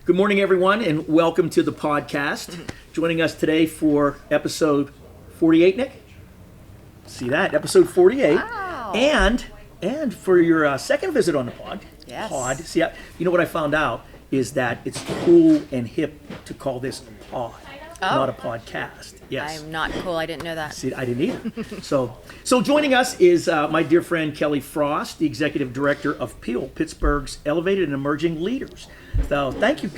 Good morning, everyone, and welcome to the podcast. Joining us today for episode 48, Nick? See that? Episode 48. Wow. And for your second visit on the pod. Yes. See, you know what I found out is that it's cool and hip to call this a pod, not a podcast. Yes. I'm not cool. I didn't know that. See, I didn't either. So joining us is my dear friend Kelly Frost, the executive director of PEAL, Pittsburgh's Elevated and Emerging Leaders. So thank you.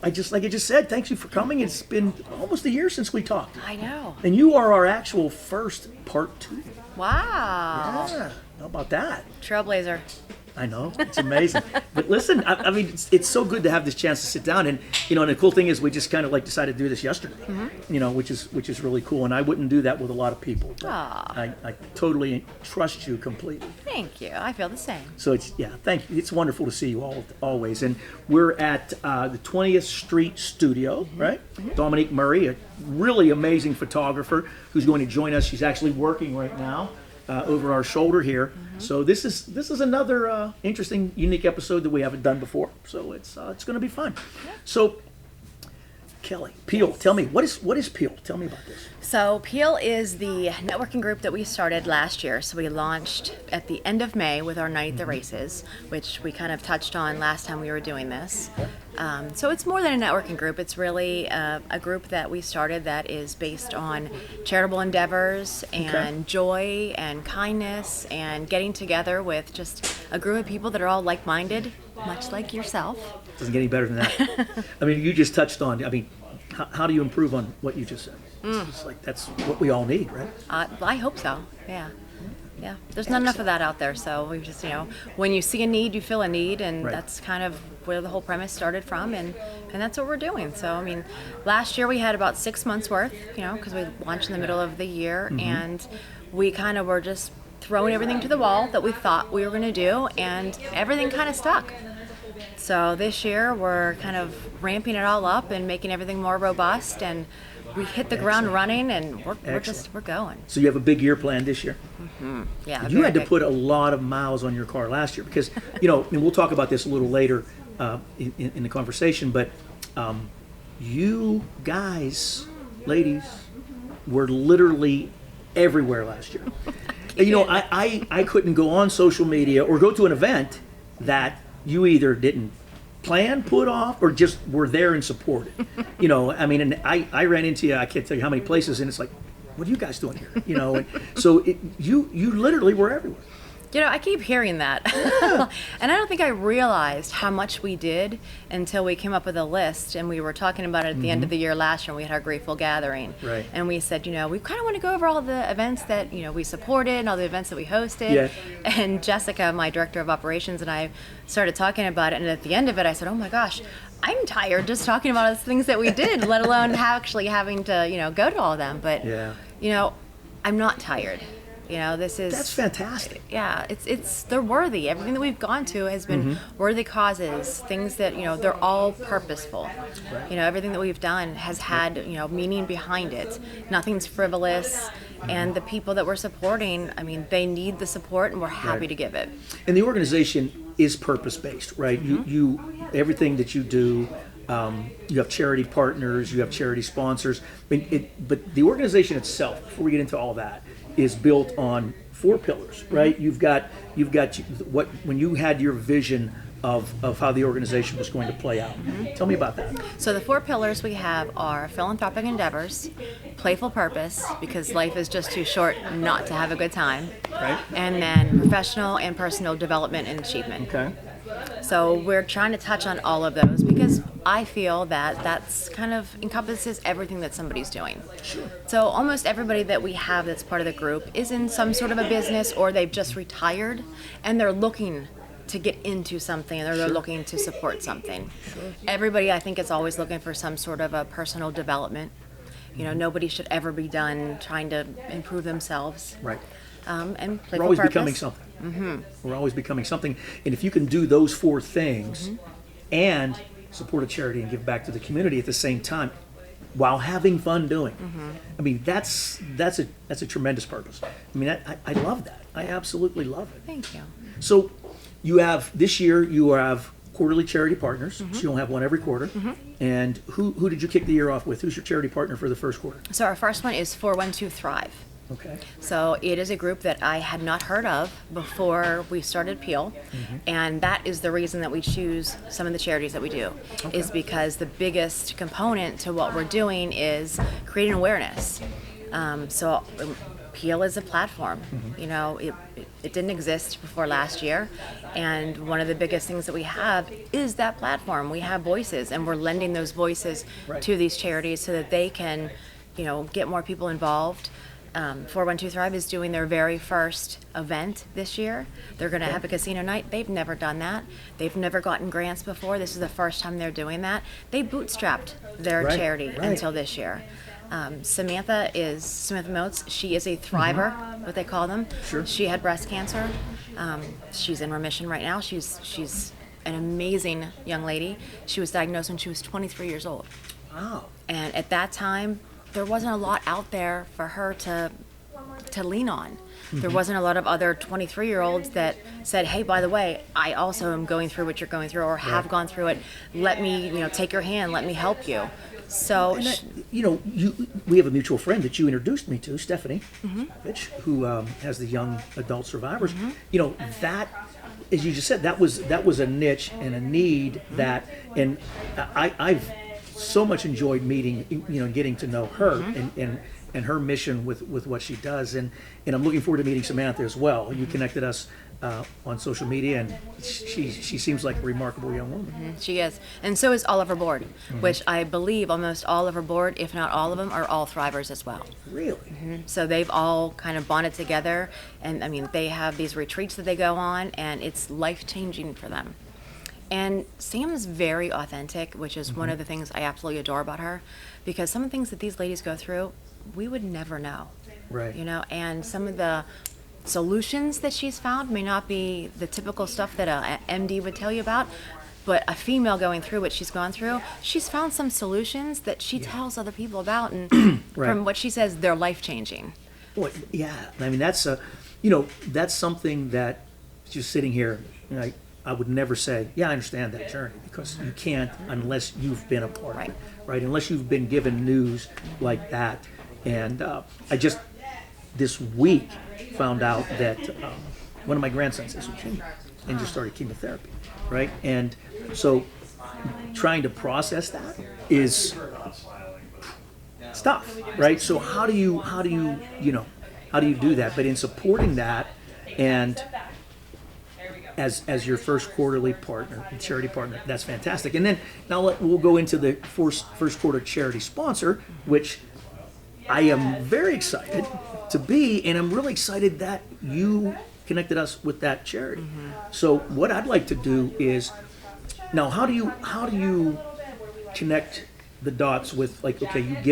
I just said, thank you for coming. It's been almost a year since we talked. I know. And you are our actual first part 2. Wow. Yeah. How about that? Trailblazer. I know, it's amazing. But listen, I mean, it's so good to have this chance to sit down, and and the cool thing is we just kind of decided to do this yesterday, which is really cool. And I wouldn't do that with a lot of people. But I totally trust you completely. Thank you. I feel the same. So thank you. It's wonderful to see you all always. And we're at the 20th Street Studio, right? Dominique Murray, a really amazing photographer who's going to join us. She's actually working right now. Over our shoulder here. So this is another interesting, unique episode that we haven't done before. So it's going to be fun. Yeah. So Kelly, PEAL, tell me, what is PEAL? Tell me about this. So PEAL is the networking group that we started last year. So we launched at the end of May with our Night at the Races, which we kind of touched on last time we were doing this. So it's more than a networking group. It's really a group that we started that is based on charitable endeavors and joy and kindness and getting together with just a group of people that are all like-minded, much like yourself. Doesn't get any better than that. I mean, you just touched on, how do you improve on what you just said? It's like that's what we all need, right? I hope so, yeah. Yeah, there's not enough of that out there, so we just, when you see a need, you fill a need, and that's kind of where the whole premise started from, and that's what we're doing. So, last year we had about 6 months worth, because we launched in the middle of the year, and we kind of were just throwing everything to the wall that we thought we were going to do, and everything kind of stuck. So this year we're kind of ramping it all up and making everything more robust, and we hit the ground running, and we're going. So you have a big year planned this year. Yeah. You had to put a lot of miles on your car last year because and we'll talk about this a little later in the conversation. But you guys, ladies, were literally everywhere last year. I couldn't go on social media or go to an event that you either didn't plan, put off, or just were there and supported. And I ran into you, I can't tell you how many places, and it's like, what are you guys doing here? And so you literally were everywhere. I keep hearing that. Yeah. And I don't think I realized how much we did until we came up with a list, and we were talking about it at the end of the year last year, and we had our Grateful Gathering. Right. And we said, we kind of want to go over all the events that, we supported and all the events that we hosted. Yeah. And Jessica, my director of operations, and I started talking about it, and at the end of it, I said, oh my gosh, I'm tired just talking about all the things that we did, let alone actually having to, go to all of them. But, I'm not tired. That's fantastic. Yeah, they're worthy. Everything that we've gone to has been worthy causes, things that, they're all purposeful. Right. Everything that we've done has had, meaning behind it. Nothing's frivolous. And the people that we're supporting, they need the support, and we're happy to give it. And the organization is purpose-based, right? You everything that you do, you have charity partners, you have charity sponsors. But the organization itself, before we get into all that, is built on 4 pillars, right? You've got what when you had your vision of how the organization was going to play out. Tell me about that. So the 4 pillars we have are philanthropic endeavors, playful purpose, because life is just too short not to have a good time, right? And then professional and personal development and achievement. Okay. So we're trying to touch on all of those because I feel that that's kind of encompasses everything that somebody's doing. Sure. So almost everybody that we have that's part of the group is in some sort of a business, or they've just retired and they're looking to get into something, or they're looking to support something. Sure. Everybody, I think, is always looking for some sort of a personal development. Nobody should ever be done trying to improve themselves. Right. And we're always becoming something. We're always becoming something. And if you can do those 4 things and support a charity and give back to the community at the same time, while having fun doing it, that's a tremendous purpose. I love that. I absolutely love it. Thank you. So you have this year you have quarterly charity partners. So you'll have one every quarter. And who did you kick the year off with? Who's your charity partner for the first quarter? So our first one is 412 Thrive. Okay. So it is a group that I had not heard of before we started Peel, and that is the reason that we choose some of the charities that we do, is because the biggest component to what we're doing is creating awareness. So Peel is a platform. You know, it didn't exist before last year, and one of the biggest things that we have is that platform. We have voices, and we're lending those voices to these charities so that they can, you know, get more people involved. 412 Thrive is doing their very first event this year. They're going to have a casino night. They've never done that. They've never gotten grants before. This is the first time they're doing that. They bootstrapped their charity until this year. Samantha Motes. She is a thriver, what they call them. Sure. She had breast cancer. She's in remission right now. She's an amazing young lady. She was diagnosed when she was 23 years old. Wow. And at that time, there wasn't a lot out there for her to lean on. There wasn't a lot of other 23-year-olds that said, hey, by the way, I also am going through what you're going through or have gone through it. Let me, you know, take your hand. Let me help you. So, you know, we have a mutual friend that you introduced me to, Stephanie, who has the young adult survivors. You know, that, as you just said, that was a niche and a need that, and I've so much enjoyed meeting, you know, getting to know her and her mission with what she does, and I'm looking forward to meeting Samantha as well. You connected us on social media, and she seems like a remarkable young woman. She is, and so is all of her board, which I believe almost all of her board, if not all of them, are all thrivers as well. Really? So they've all kind of bonded together, and I mean, they have these retreats that they go on, and it's life-changing for them. And Sam's very authentic, which is one of the things I absolutely adore about her, because some of the things that these ladies go through, we would never know. Right. You know, and some of the solutions that she's found may not be the typical stuff that a MD would tell you about, but a female going through what she's gone through, she's found some solutions that she tells other people about, and from what she says, they're life-changing. Well, yeah. I mean, that's you know, that's something that just sitting here, you know, I would never say, yeah, I understand that journey, because you can't unless you've been a part of it, right? Unless you've been given news like that. And I just, this week, found out that one of my grandsons has leukemia and just started chemotherapy, right? And so trying to process that is tough, right? So how do you do that? But in supporting that, and as your first quarterly partner, charity partner, that's fantastic. And then now we'll go into the first quarter charity sponsor, which I am very excited to be, and I'm really excited that you connected us with that charity. So what I'd like to do is, now how do you connect the dots with, like, okay,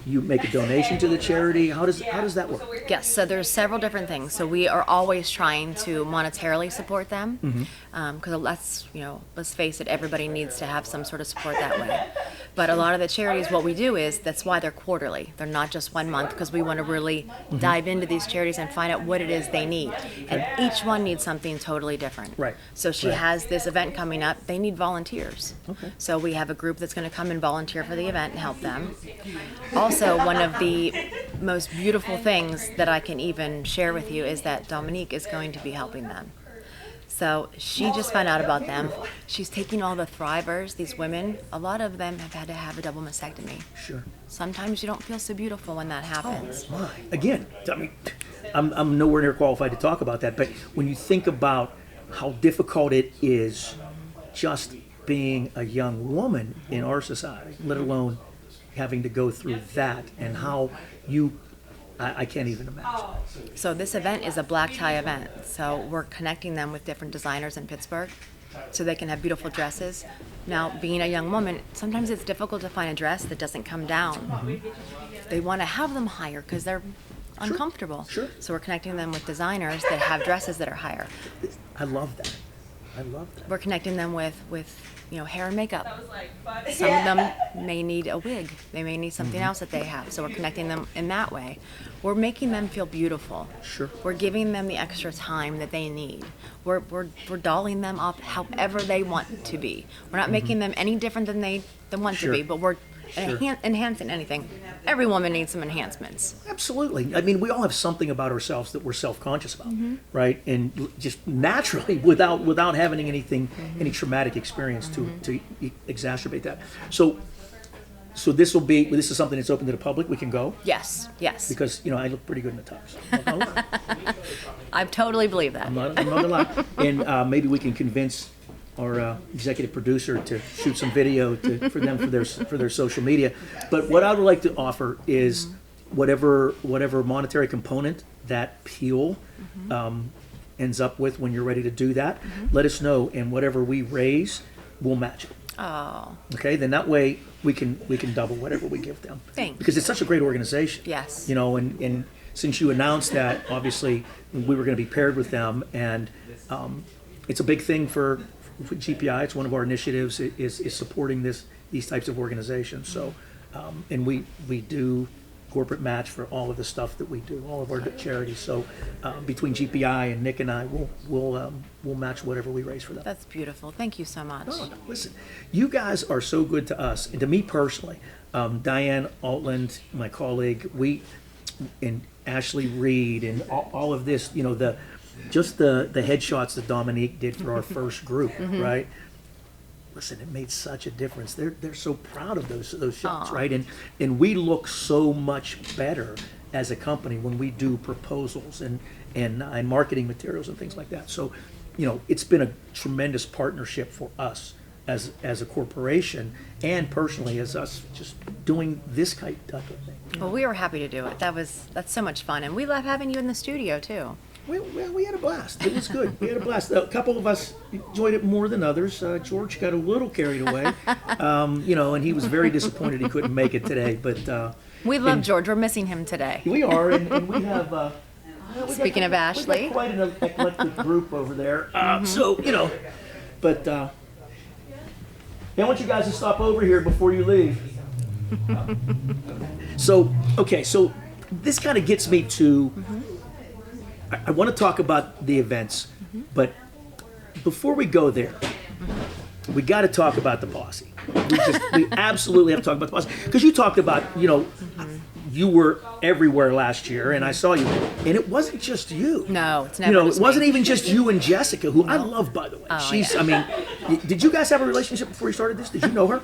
you make a donation to the charity? How does that work? Yes, so there's several different things. So we are always trying to monetarily support them, because let's face it, everybody needs to have some sort of support that way. But a lot of the charities, what we do is, that's why they're quarterly. They're not just 1 month, because we want to really dive into these charities and find out what it is they need. And each one needs something totally different. Right. So she has this event coming up. They need volunteers. Okay. So we have a group that's going to come and volunteer for the event and help them. Also, one of the most beautiful things that I can even share with you is that Dominique is going to be helping them. So she just found out about them. She's taking all the thrivers, these women. A lot of them have had to have a double mastectomy. Sure. Sometimes you don't feel so beautiful when that happens. Oh my! Again, I mean, I'm nowhere near qualified to talk about that. But when you think about how difficult it is, just being a young woman in our society, let alone having to go through that, and how I can't even imagine. So this event is a black tie event. So we're connecting them with different designers in Pittsburgh so they can have beautiful dresses. Now, being a young woman, sometimes it's difficult to find a dress that doesn't come down. They want to have them higher because they're uncomfortable. Sure. So we're connecting them with designers that have dresses that are higher. I love that. I love that. We're connecting them with hair and makeup. Some of them may need a wig. They may need something else that they have. So we're connecting them in that way. We're making them feel beautiful. Sure. We're giving them the extra time that they need. We're dolling them up however they want to be. We're not making them any different than they want Sure. to be, but we're Sure. enhancing anything. Every woman needs some enhancements. Absolutely. I mean, we all have something about ourselves that we're self-conscious about, right? And just naturally, without having any traumatic experience to exacerbate that. So this is something that's open to the public. We can go Yes. because I look pretty good in the tux. I'm not gonna lie. I totally believe that. I'm not gonna lie. And maybe we can convince our executive producer to shoot some video for their social media. But what I would like to offer is whatever monetary component that peel ends up with when you're ready to do that. Let us know, and whatever we raise, we'll match it. Oh, Okay, then that way we can double whatever we give them. Thanks. Because it's such a great organization. Yes. And since you announced that, obviously we were going to be paired with them, and it's a big thing for GPI. It's one of our initiatives is supporting these types of organizations. So, and we do corporate match for all of the stuff that we do, all of our charities. So, between GPI and Nick and I, we'll match whatever we raise for them. that's beautiful. Thank you so much. No, listen, you guys are so good to us and to me personally. Diane Altland, my colleague, and Ashley Reed, and all of this. The headshots that Dominique did for our first group, right? Listen, it made such a difference. They're so proud of those shots, right? And we look so much better as a company when we do proposals and marketing materials and things like that. So, it's been a tremendous partnership for us as a corporation, and personally as us just doing this type of thing. Well, we were happy to do it. That's so much fun, and we love having you in the studio too. We had a blast. It was good. We had a blast. A couple of us enjoyed it more than others. George got a little carried away, and he was very disappointed he couldn't make it today. But We love George. We're missing him today. we are, and we have. Speaking of Ashley. We've got quite an eclectic group over there. So but I want you guys to stop over here before you leave. So this kind of gets me to. I want to talk about the events, but before we go there, we got to talk about the posse. We absolutely have to talk about the posse, because you talked about, you were everywhere last year, and I saw you, and it wasn't just you. No, it's never just it wasn't me. even just you and Jessica, who I love, by the way. Did you guys have a relationship before you started this? Did you know her?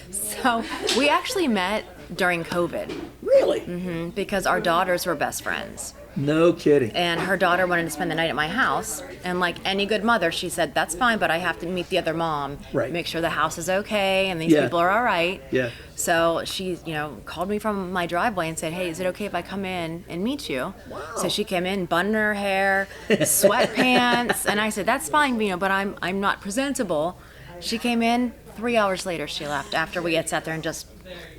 So we actually met during COVID Really? because our daughters were best friends. No kidding. And her daughter wanted to spend the night at my house. And like any good mother, she said, that's fine, but I have to meet the other mom. Right. Make sure the house is okay and these Yeah. people are all right. Yeah. So she, called me from my driveway and said, hey, is it okay if I come in and meet you? Wow. So she came in, bun her hair, sweatpants. And I said, that's fine, but I'm not presentable. She came in, 3 hours later she left after we had sat there and just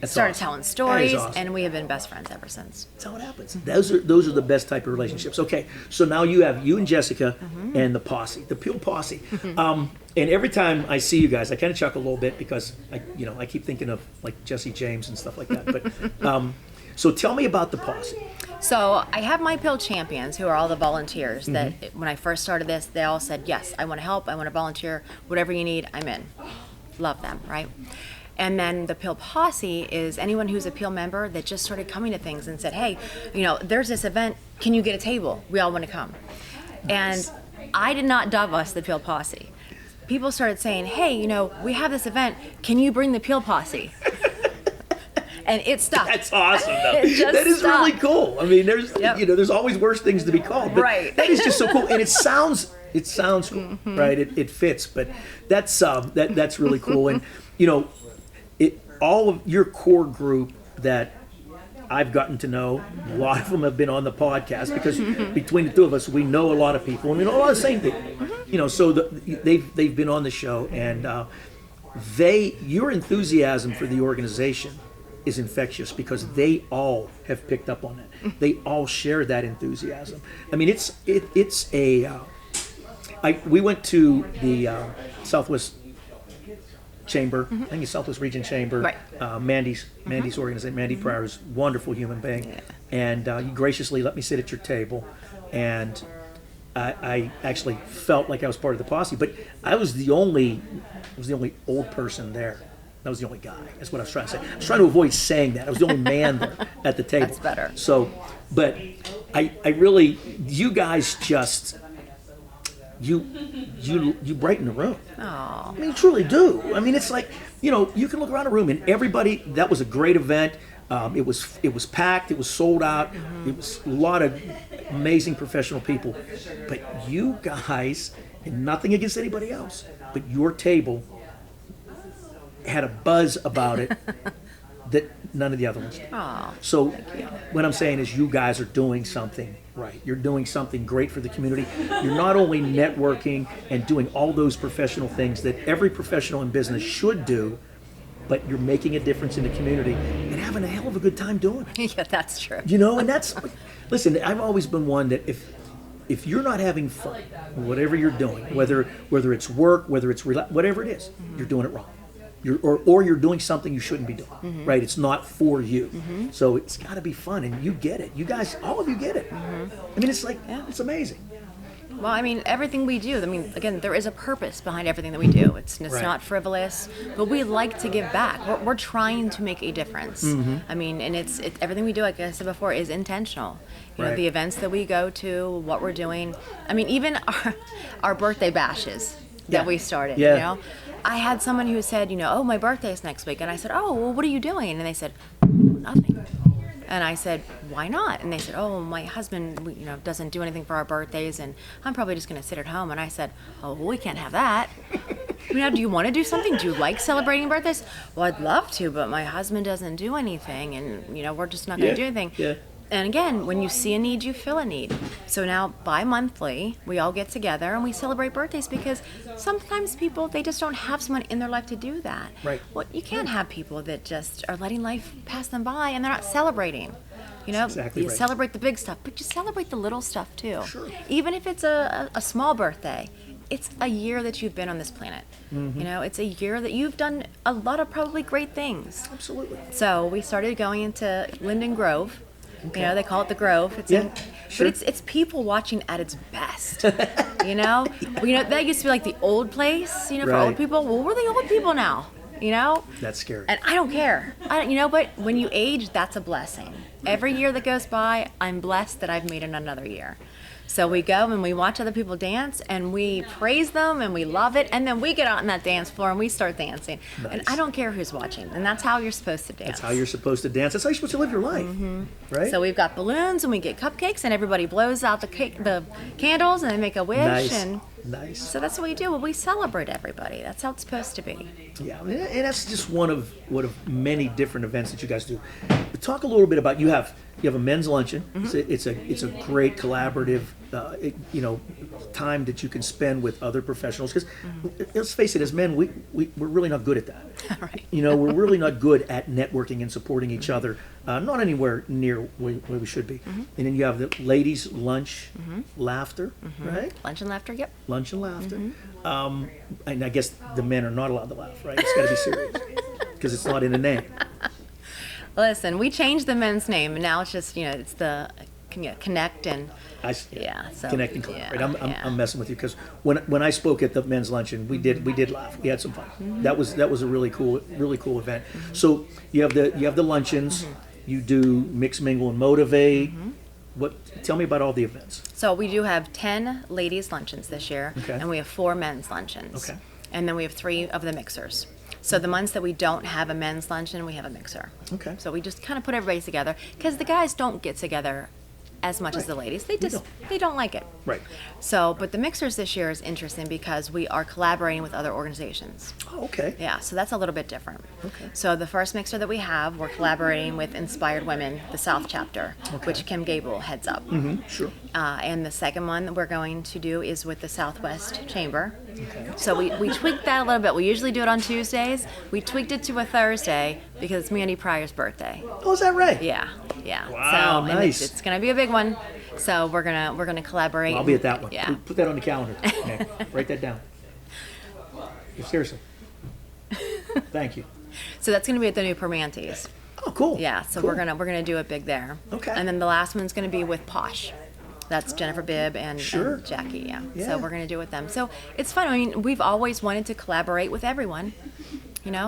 started awesome. telling stories. That is awesome. And we have been best friends ever since. That's how it happens. Those are the best type of relationships. Okay, so now you have you and Jessica and the posse, the Peel posse. And every time I see you guys, I kind of chuckle a little bit because I keep thinking of like Jesse James and stuff like that. But so tell me about the posse. So I have my Peel champions, who are all the volunteers that when I first started this, they all said, yes, I want to help, I want to volunteer, whatever you need, I'm in. Love them, right? And then the Peel posse is anyone who's a Peel member that just started coming to things and said, hey, there's this event, can you get a table? We all want to come. And I did not dub us the Peel posse. People started saying, hey, we have this event, can you bring the Peel posse? And it stuck. That's awesome, though. It just that is stuck. really cool. I mean, there's Yep. there's always worse things to be called, but Right. that is just so cool, and it sounds cool, right? It fits, but that's really cool, and all of your core group that I've gotten to know, a lot of them have been on the podcast because between the two of us, we know a lot of people, and we know a lot of the same people. So they've been on the show, and your enthusiasm for the organization is infectious because they all have picked up on it. They all share that enthusiasm. I mean, it's a we went to the Southwest Chamber, I think it's Southwest Region Chamber. Right. Mandy's organization, Mandy Pryor's wonderful human being, and you graciously let me sit at your table, and I actually felt like I was part of the posse, but I was the only old person there. I was the only guy. That's what I was trying to say. I was trying to avoid saying that. I was the only man there at the table. That's better. So, but I really, you guys just, you brighten the room. Oh. I mean, you truly do. I mean, it's like, you can look around a room and everybody, that was a great event. It was packed. It was sold out. It was a lot of amazing professional people. But you guys, and nothing against anybody else, but your table had a buzz about it that none of the other ones did. Oh, so what I'm saying is you guys are doing something right. You're doing something great for the community. You're not only networking and doing all those professional things that every professional in business should do, but you're making a difference in the community and having a hell of a good time doing it. yeah, that's true. And that's, listen, I've always been one that if you're not having fun, whatever you're doing, whether it's work, whether it's whatever it is, you're doing it wrong. Or you're doing something you shouldn't be doing, right? It's not for you. So it's got to be fun, and you get it. You guys, all of you get it. I mean, it's like, it's amazing. Well, I mean, everything we do, I mean, again, there is a purpose behind everything that we do. It's Right. not frivolous, but we like to give back. We're trying to make a difference. I mean, and it's everything we do, like I said before, is intentional. You know, Right. the events that we go to, what we're doing. I mean, even our birthday bashes that Yeah. we started, Yeah. I had someone who said, oh, my birthday is next week. And I said, oh, well, what are you doing? And they said, nothing. And I said, why not? And they said, oh, my husband, doesn't do anything for our birthdays, and I'm probably just going to sit at home. And I said, oh, well, we can't have that. Do you want to do something? Do you like celebrating birthdays? Well, I'd love to, but my husband doesn't do anything, and we're just not going to do anything. Yeah. And again, when you see a need, you fill a need. So now, bi-monthly, we all get together and we celebrate birthdays because sometimes people, they just don't have someone in their life to do that. Right. Well, you can't have people that just are letting life pass them by and they're not celebrating. Exactly You right. celebrate the big stuff, but you celebrate the little stuff too. Sure. Even if it's a small birthday, it's a year that you've been on this planet. It's a year that you've done a lot of probably great things. Absolutely. So we started going into Linden Grove. Okay. They call it the Grove. It's Yeah, sure. But it's people watching at its best. That used to be like the old place, for Right. old people. Well, we're the old people now, That's scary. And I don't care. But when you age, that's a blessing. Every year that goes by, I'm blessed that I've made it another year. So we go and we watch other people dance and we praise them and we love it. And then we get out on that dance floor and we start dancing. Nice. And I don't care who's watching. And that's how you're supposed to dance. That's how you're supposed to dance. That's how you're supposed to live your life, right? So we've got balloons and we get cupcakes and everybody blows out the candles and they make a wish. Nice. And Nice. so that's what we do. We celebrate everybody. That's how it's supposed to be. Yeah, and that's just one of many different events that you guys do. But talk a little bit about you have a men's luncheon. It's a great collaborative time that you can spend with other professionals. Because let's face it, as men, we're really not good at that. Right. We're really not good at networking and supporting each other. Not anywhere near where we should be. And then you have the ladies' lunch, laughter, right? Lunch and laughter, yep. Lunch and laughter. And I guess the men are not allowed to laugh, right? It's got to be serious because it's not in the name. Listen, we changed the men's name and now it's just, it's the connect and so Connect and collaborate. yeah. I'm messing with you because when I spoke at the men's luncheon, we did laugh. We had some fun. That was a really cool event. So you have the luncheons. You do mix, mingle, and motivate. Tell me about all the events. So we do have 10 ladies' luncheons this year, Okay. and we have 4 men's luncheons. Okay. And then we have 3 of the mixers. So the months that we don't have a men's luncheon, we have a mixer. Okay. So we just kind of put everybody together because the guys don't get together as much as Right. the ladies. They don't like it. Right. So, but the mixers this year is interesting because we are collaborating with other organizations. Oh, okay. Yeah, so that's a little bit different. Okay. So the first mixer that we have, we're collaborating with Inspired Women, the South chapter, which Kim Gable heads up. Sure. And the second one that we're going to do is with the Southwest Chamber. Okay. So we tweaked that a little bit. We usually do it on Tuesdays. We tweaked it to a Thursday because it's Mandy Pryor's birthday. Oh, is that right? Yeah. Wow, So and nice. it's going to be a big one. So we're gonna collaborate. I'll be at that one. Yeah. Put that on the calendar. Nick. Write that down. Seriously. Thank you. So that's gonna be at the new Permantes. Oh, cool. Yeah. So Cool. we're gonna do it big there. Okay. And then the last one's gonna be with Posh. That's Jennifer Bibb and Jackie. Yeah. Yeah. So we're gonna do it with them. So it's fun. I mean, we've always wanted to collaborate with everyone.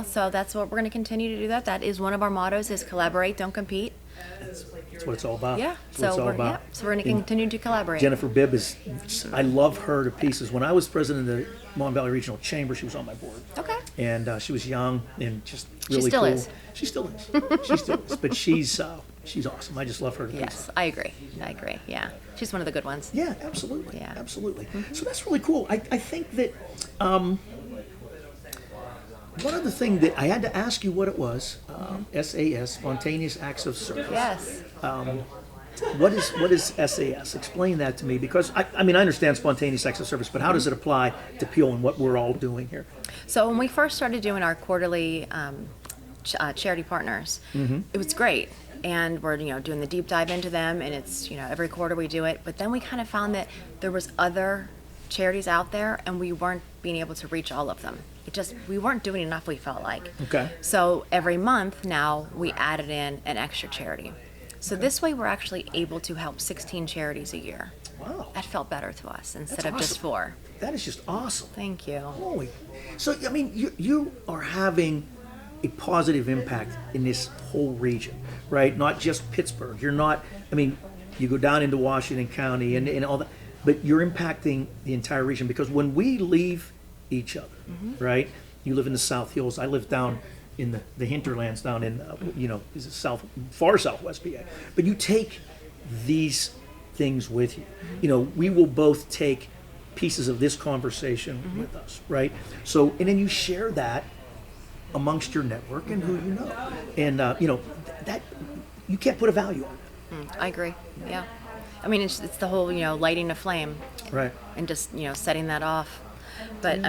So that's what we're going to continue to do. That is one of our mottos: is collaborate, don't compete. That's what it's all about. Yeah. That's what it's all about. So we're going to continue to collaborate. Jennifer Bibb I love her to pieces. When I was president of the Mon Valley Regional Chamber, she was on my board. Okay. And she was young and just really She still cool. is. She still is. She still is. But she's awesome. I just love her to pieces. Yes, I agree. Yeah. She's one of the good ones. Yeah, absolutely. Yeah. Absolutely. So that's really cool. I think that one other thing that I had to ask you what it was, SAS, Spontaneous Acts of Service. Yes. What is SAS? Explain that to me, because I understand Spontaneous Acts of Service, but how does it apply to Peel and what we're all doing here? So when we first started doing our quarterly charity partners, it was great. And we're doing the deep dive into them, and it's every quarter we do it. But then we kind of found that there was other charities out there, and we weren't being able to reach all of them. We weren't doing enough, we felt like. Okay. So every month now we added in an extra charity. So this way we're actually able to help 16 charities a year. Wow. That felt better to us instead That's of just awesome. 4. That is just awesome. Thank you. Holy. So, you are having a positive impact in this whole region, right? Not just Pittsburgh. You're not, you go down into Washington County and all that, but you're impacting the entire region, because when we leave each other, right? You live in the South Hills. I live down in the hinterlands down in, is it far southwest PA. But you take these things with you. We will both take pieces of this conversation with us, right? So, and then you share that amongst your network and who you know. And, that you can't put a value on it. I agree. Yeah. It's the whole, lighting a flame. Right. And just, setting that off. But,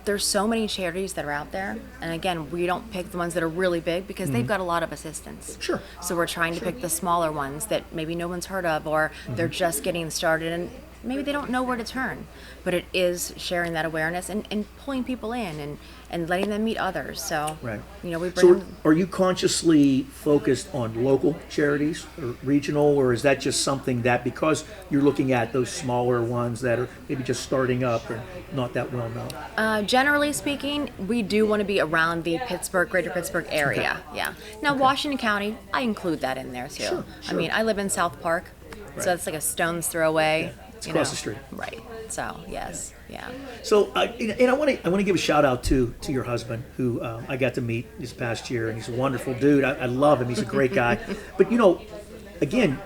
there's so many charities that are out there. And again, we don't pick the ones that are really big because they've got a lot of assistance. Sure. So we're trying to pick the smaller ones that maybe no one's heard of, or they're just getting started and maybe they don't know where to turn. But it is sharing that awareness and pulling people in and letting them meet others. So, Right. we bring So them. are you consciously focused on local charities or regional, or is that just something that because you're looking at those smaller ones that are maybe just starting up or not that well known? Generally speaking, we do want to be around the greater Pittsburgh area. Okay. Yeah. Now, Washington County, I include that in there too. Sure. I live in South Park, so it's like a stone's throw away. It's across the street. Right. So, yes. Yeah. So, and I want to give a shout out to your husband, who I got to meet this past year, and he's a wonderful dude. I love him. He's a great guy. But again,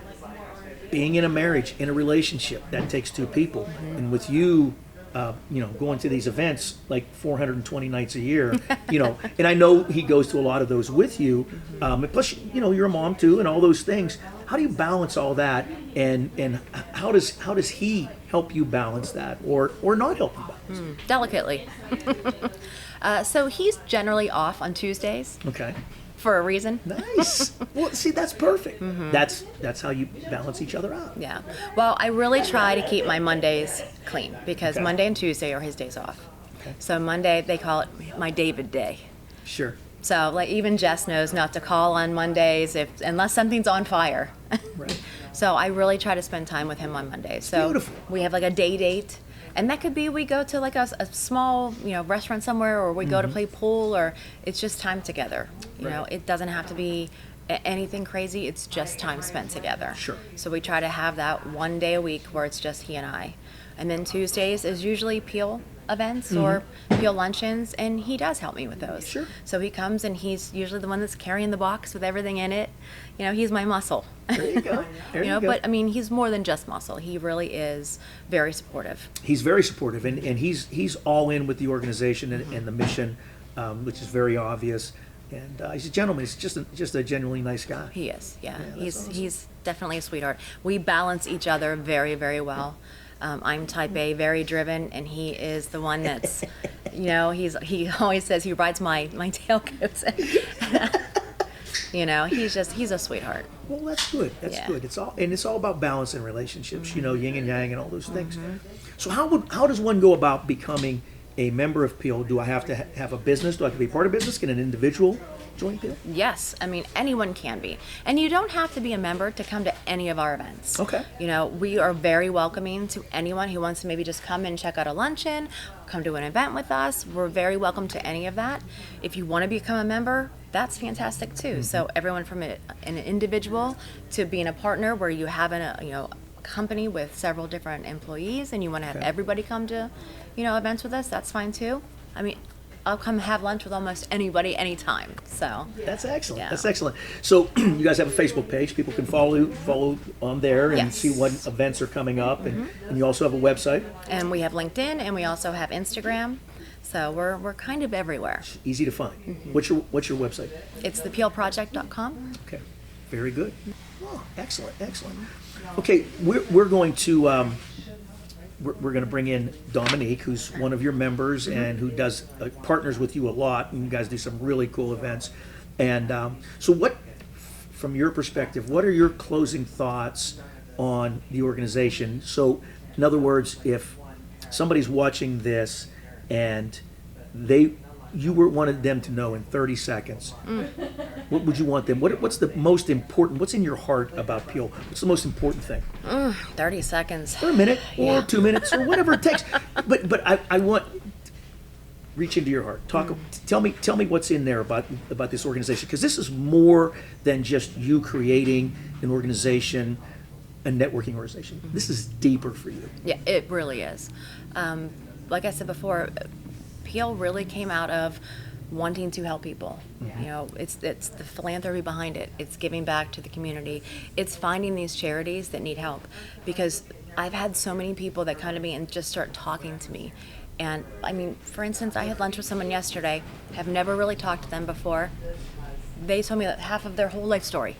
being in a marriage, in a relationship, that takes two people. And with you, going to these events like 420 nights a year, and I know he goes to a lot of those with you. Plus, you're a mom too, and all those things. How do you balance all that, and how does he help you balance that, or not help you balance? Delicately. So he's generally off on Tuesdays Okay. for a reason. Nice. Well, see, that's perfect. That's how you balance each other out. Yeah. Well, I really try to keep my Mondays clean because Okay. Monday and Tuesday are his days off. Okay. So Monday, they call it my David day. Sure. So like even Jess knows not to call on Mondays unless something's on fire. Right. So I really try to spend time with him on Mondays. So beautiful. we have like a day date. And that could be we go to like a small, restaurant somewhere, or we go to play pool, or it's just time together. Right. It doesn't have to be anything crazy. It's just time spent together. Sure. So we try to have that one day a week where it's just he and I. And then Tuesdays is usually Peel events or Peel luncheons, and he does help me with those. Sure. So he comes and he's usually the one that's carrying the box with everything in it. He's my muscle. There you go. There you go. But he's more than just muscle. He really is very supportive. He's very supportive, and he's all in with the organization and the mission, which is very obvious. And he's a gentleman. He's just a genuinely nice guy. He is, yeah. that's awesome. He's definitely a sweetheart. We balance each other very, very well. I'm type A, very driven, and he is the one that's, he always says he rides my tailcoats. You know, he's a sweetheart. Well, that's good. That's Yeah. good. It's all about balance in relationships. You know, yin and yang and all those things. So how does one go about becoming a member of Peel? Do I have to have a business? Do I have to be part of business? Can an individual join Peel? Yes, I mean anyone can be, and you don't have to be a member to come to any of our events. Okay. You know, we are very welcoming to anyone who wants to maybe just come and check out a luncheon, come to an event with us. We're very welcome to any of that. If you want to become a member, that's fantastic too. So everyone from an individual to being a partner, where you have a company with several different employees, and you want to have Okay. everybody come to events with us, that's fine too. I mean, I'll come have lunch with almost anybody anytime. So That's excellent. Yeah. That's excellent. So you guys have a Facebook page. People can follow on there and Yes. see what events are coming up, and you also have a website. and we have LinkedIn, and we also have Instagram. So we're kind of everywhere. Easy to find. What's your website? It's thepeelproject.com. Okay, very good. Oh, excellent, excellent. Okay, we're going to we're going to bring in Dominique, who's one of your members and who does partners with you a lot, and you guys do some really cool events. And so, what, from your perspective, what are your closing thoughts on the organization? So, in other words, if somebody's watching this and you wanted them to know in 30 seconds, what would you want them? What's the most important? What's in your heart about Peel? What's the most important thing? 30 seconds. For a minute or Yeah. 2 minutes or whatever it takes. But I want, reach into your heart. Tell me what's in there about this organization, because this is more than just you creating an organization, a networking organization. This is deeper for you. Yeah, it really is. Like I said before, Peel really came out of wanting to help people. You know, it's the philanthropy behind it. It's giving back to the community. It's finding these charities that need help, because I've had so many people that come to me and just start talking to me. And I mean, for instance, I had lunch with someone yesterday, have never really talked to them before. They told me that half of their whole life story.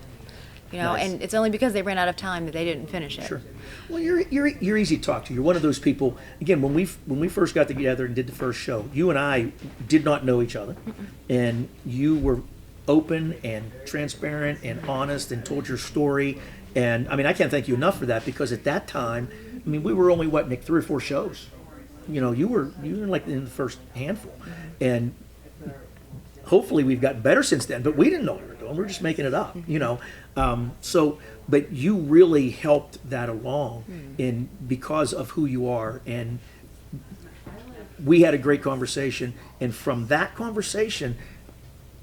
You know, Nice. and it's only because they ran out of time that they didn't finish it. Sure. Well, you're easy to talk to. You're one of those people. Again, when we first got together and did the first show, you and I did not know each other, and you were open and transparent and honest and told your story. And I mean, I can't thank you enough for that, because at that time, I mean, we were only Nick, 3 or 4 shows. You know, you were like in the first handful, and hopefully we've gotten better since then. But we didn't know what we were doing. We were just making it up. You know. But you really helped that along because of who you are, and we had a great conversation. And from that conversation,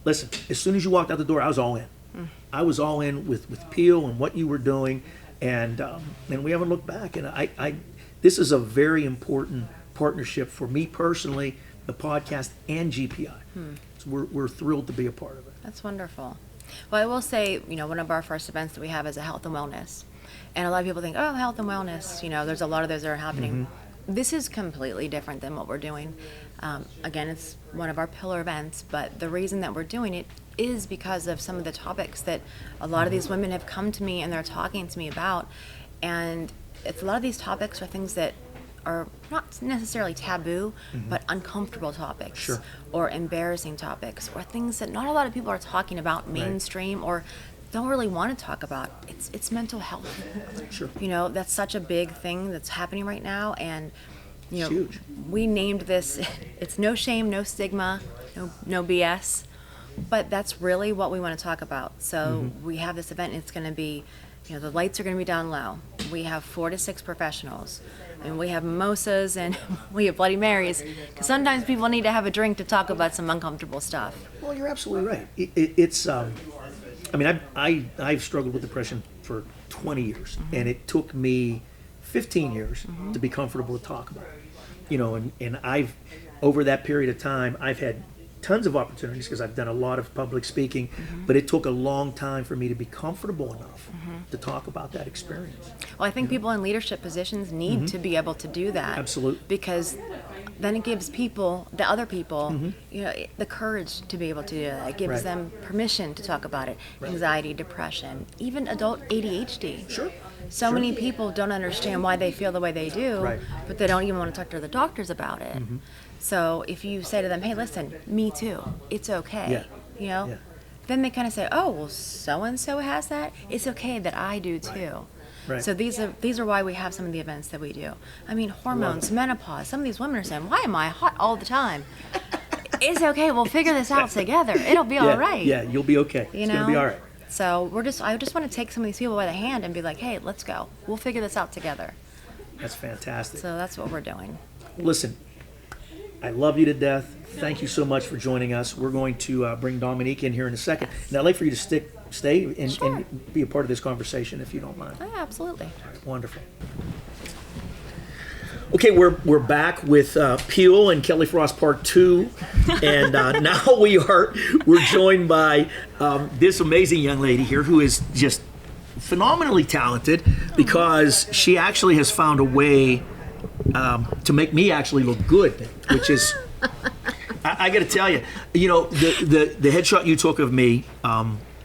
listen, as soon as you walked out the door, I was all in. I was all in with Peel and what you were doing, and we haven't looked back. And this is a very important partnership for me personally, the podcast and GPI. So we're thrilled to be a part of it. That's wonderful. Well, I will say, one of our first events that we have is a health and wellness. And a lot of people think, oh, health and wellness, there's a lot of those that are happening. This is completely different than what we're doing. Again, it's one of our pillar events, but the reason that we're doing it is because of some of the topics that a lot of these women have come to me and they're talking to me about. And it's a lot of these topics are things that are not necessarily taboo, but uncomfortable topics. Sure. Or embarrassing topics, or things that not a lot of people are talking about mainstream or don't really want to talk about. It's mental health. Sure. That's such a big thing that's happening right now, and It's huge. we named this, it's no shame, no stigma, no BS, but that's really what we want to talk about. So we have this event, and it's going to be, the lights are going to be down low. We have 4 to 6 professionals, and we have mimosas, and we have Bloody Marys, because sometimes people need to have a drink to talk about some uncomfortable stuff. Well, you're absolutely right. It's I mean, I've struggled with depression for 20 years, and it took me 15 years to be comfortable to talk about it. And I've, over that period of time, I've had tons of opportunities because I've done a lot of public speaking, but it took a long time for me to be comfortable enough to talk about that experience. Well, I think people in leadership positions need to be able to do that. Absolutely. Because then it gives the other people, the courage to be able to do that. It gives Right. them permission to talk about it. Anxiety, depression, even adult ADHD. Sure. So many people don't understand why they feel the way they do, Right. but they don't even want to talk to the doctors about it. So if you say to them, hey, listen, me too, it's okay. Yeah. then they kind of say, oh, well, so and so has that. It's okay that I do too. Right. So these are why we have some of the events that we do. I mean, hormones, menopause. Some of these women are saying, why am I hot all the time? It's okay. We'll figure this out together. It'll be all right. Yeah, you'll be okay. You It's know? gonna be all right. So I just want to take some of these people by the hand and be like, hey, let's go. We'll figure this out together. That's fantastic. So that's what we're doing. Listen, I love you to death. Thank you so much for joining us. We're going to bring Dominique in here in a second. Now, I'd like for you to stay and be a part of this conversation, if you don't mind. Oh, absolutely. Wonderful. Okay, we're back with Peel and Kelly Frost Part 2, and now we're joined by this amazing young lady here who is just phenomenally talented because she actually has found a way to make me actually look good, which is I got to tell you, the headshot you took of me.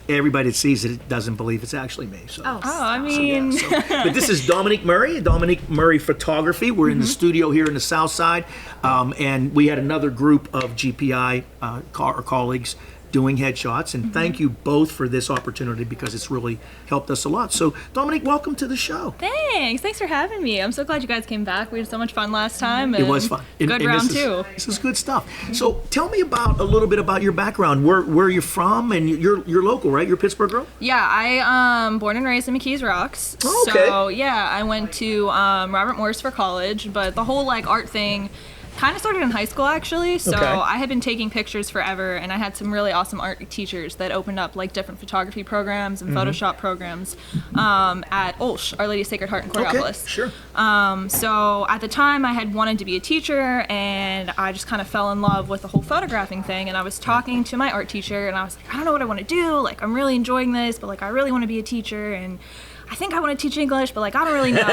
Everybody that sees it doesn't believe it's actually me. So. I mean. But this is Dominique Murray Photography. We're in the studio here in the Southside, and we had another group of GPI colleagues doing headshots, and thank you both for this opportunity because it's really helped us a lot. So, Dominique, welcome to the show. Thanks for having me. I'm so glad you guys came back. We had so much fun last time. It was fun. Good round two. This is good stuff. So, tell me a little bit about your background. Where you're from, and you're local, right? You're a Pittsburgh girl. Yeah, I born and raised in McKees Rocks. Oh, okay. So yeah, I went to Robert Morris for college, but the whole art thing kind of started in high school actually. So Okay. I had been taking pictures forever, and I had some really awesome art teachers that opened up different photography programs and Photoshop programs at Olsh, Our Lady Sacred Heart in Coraopolis. Okay, sure. So at the time I had wanted to be a teacher, and I just kind of fell in love with the whole photographing thing, and I was talking to my art teacher, and I was like, I don't know what I want to do. I'm really enjoying this, but I really want to be a teacher, and I think I want to teach English, but I don't really know.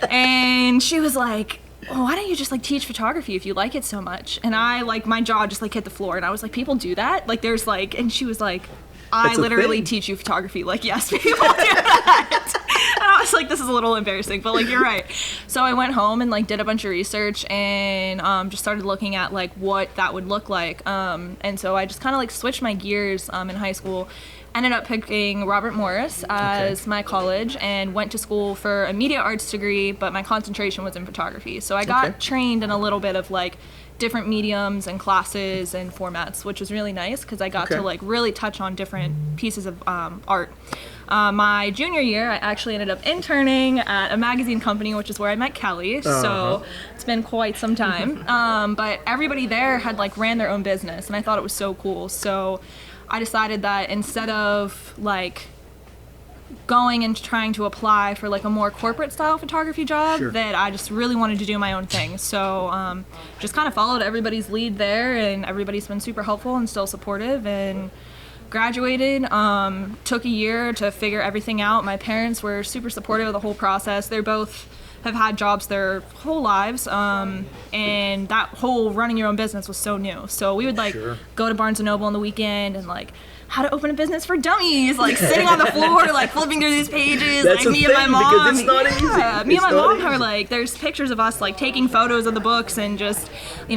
And she was like, oh, why don't you just teach photography if you like it so much? And I my jaw just hit the floor, and I was like, people do that? There's and she was like, I That's a literally thing. teach you photography. Yes, people do that. And I was like, this is a little embarrassing, but you're right. So I went home and did a bunch of research and just started looking at what that would look like. And so I just kind of switched my gears in high school. Ended up picking Robert Morris as my college and went to school for a media arts degree, but my concentration was in photography. So I got trained in a little bit of different mediums and classes and formats, which was really nice because I got to really touch on different pieces of art. My junior year, I actually ended up interning at a magazine company, which is where I met Kelly. So it's been quite some time. But everybody there had ran their own business, and I thought it was so cool. So I decided that instead of going and trying to apply for a more corporate style photography job, that I just really wanted to do my own thing. So just kind of followed everybody's lead there, and everybody's been super helpful and still supportive, and graduated, took a year to figure everything out. My parents were super supportive of the whole process. They're both have had jobs their whole lives, and that whole running your own business was so new. So we would go to Barnes & Noble on the weekend and how to open a business for dummies, sitting on the floor, flipping through these pages. That's me a and my thing, mom. because it's not easy. Me It's and my not mom are easy. there's pictures of us taking photos of the books and just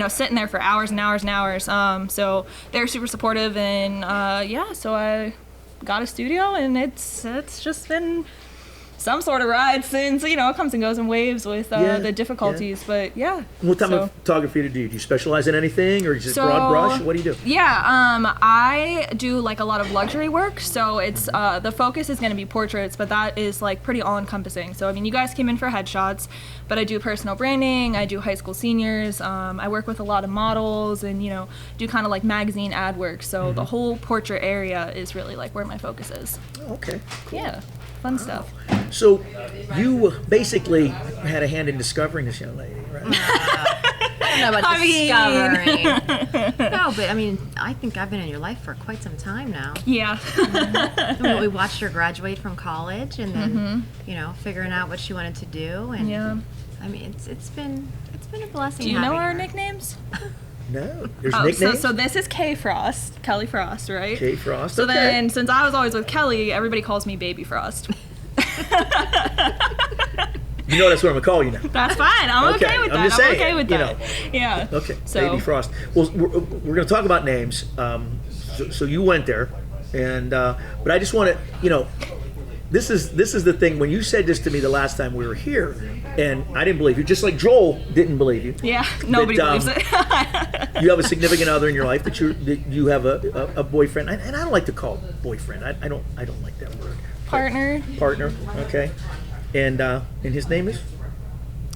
sitting there for hours and hours and hours. So they're super supportive, and so I got a studio, and it's just been some sort of ride since, it comes and goes in waves with the difficulties, but yeah. What type of photography do you do? Do you specialize in anything, or just broad brush? What do you do? Yeah, I do a lot of luxury work, so it's the focus is going to be portraits, but that is pretty all-encompassing. So you guys came in for headshots, but I do personal branding, I do high school seniors, I work with a lot of models, and do kind of magazine ad work. So the whole portrait area is really where my focus is. Okay. Yeah, fun stuff. So you basically had a hand in discovering this young lady, right? I don't know about discovering. No, but I think I've been in your life for quite some time now. Yeah. We watched her graduate from college, and then figuring out what she wanted to do, and it's been a blessing. Do you know having our her. nicknames? No. There's nicknames? So this is K Frost, Kelly Frost, right? K Frost. So okay. then, since I was always with Kelly, everybody calls me Baby Frost. You know that's what I'm gonna call you now. That's fine. I'm okay with that. I'm just saying, okay with that. Yeah. Okay. So, Baby Frost. Well, we're gonna talk about names. So you went there. And but I just want to, this is the thing. When you said this to me the last time we were here, and I didn't believe you, just like Joel didn't believe you. Yeah, nobody believes it. You have a significant other in your life that you have a boyfriend, and I don't like to call it boyfriend. I don't like that word. Partner. Partner. Okay. And his name is.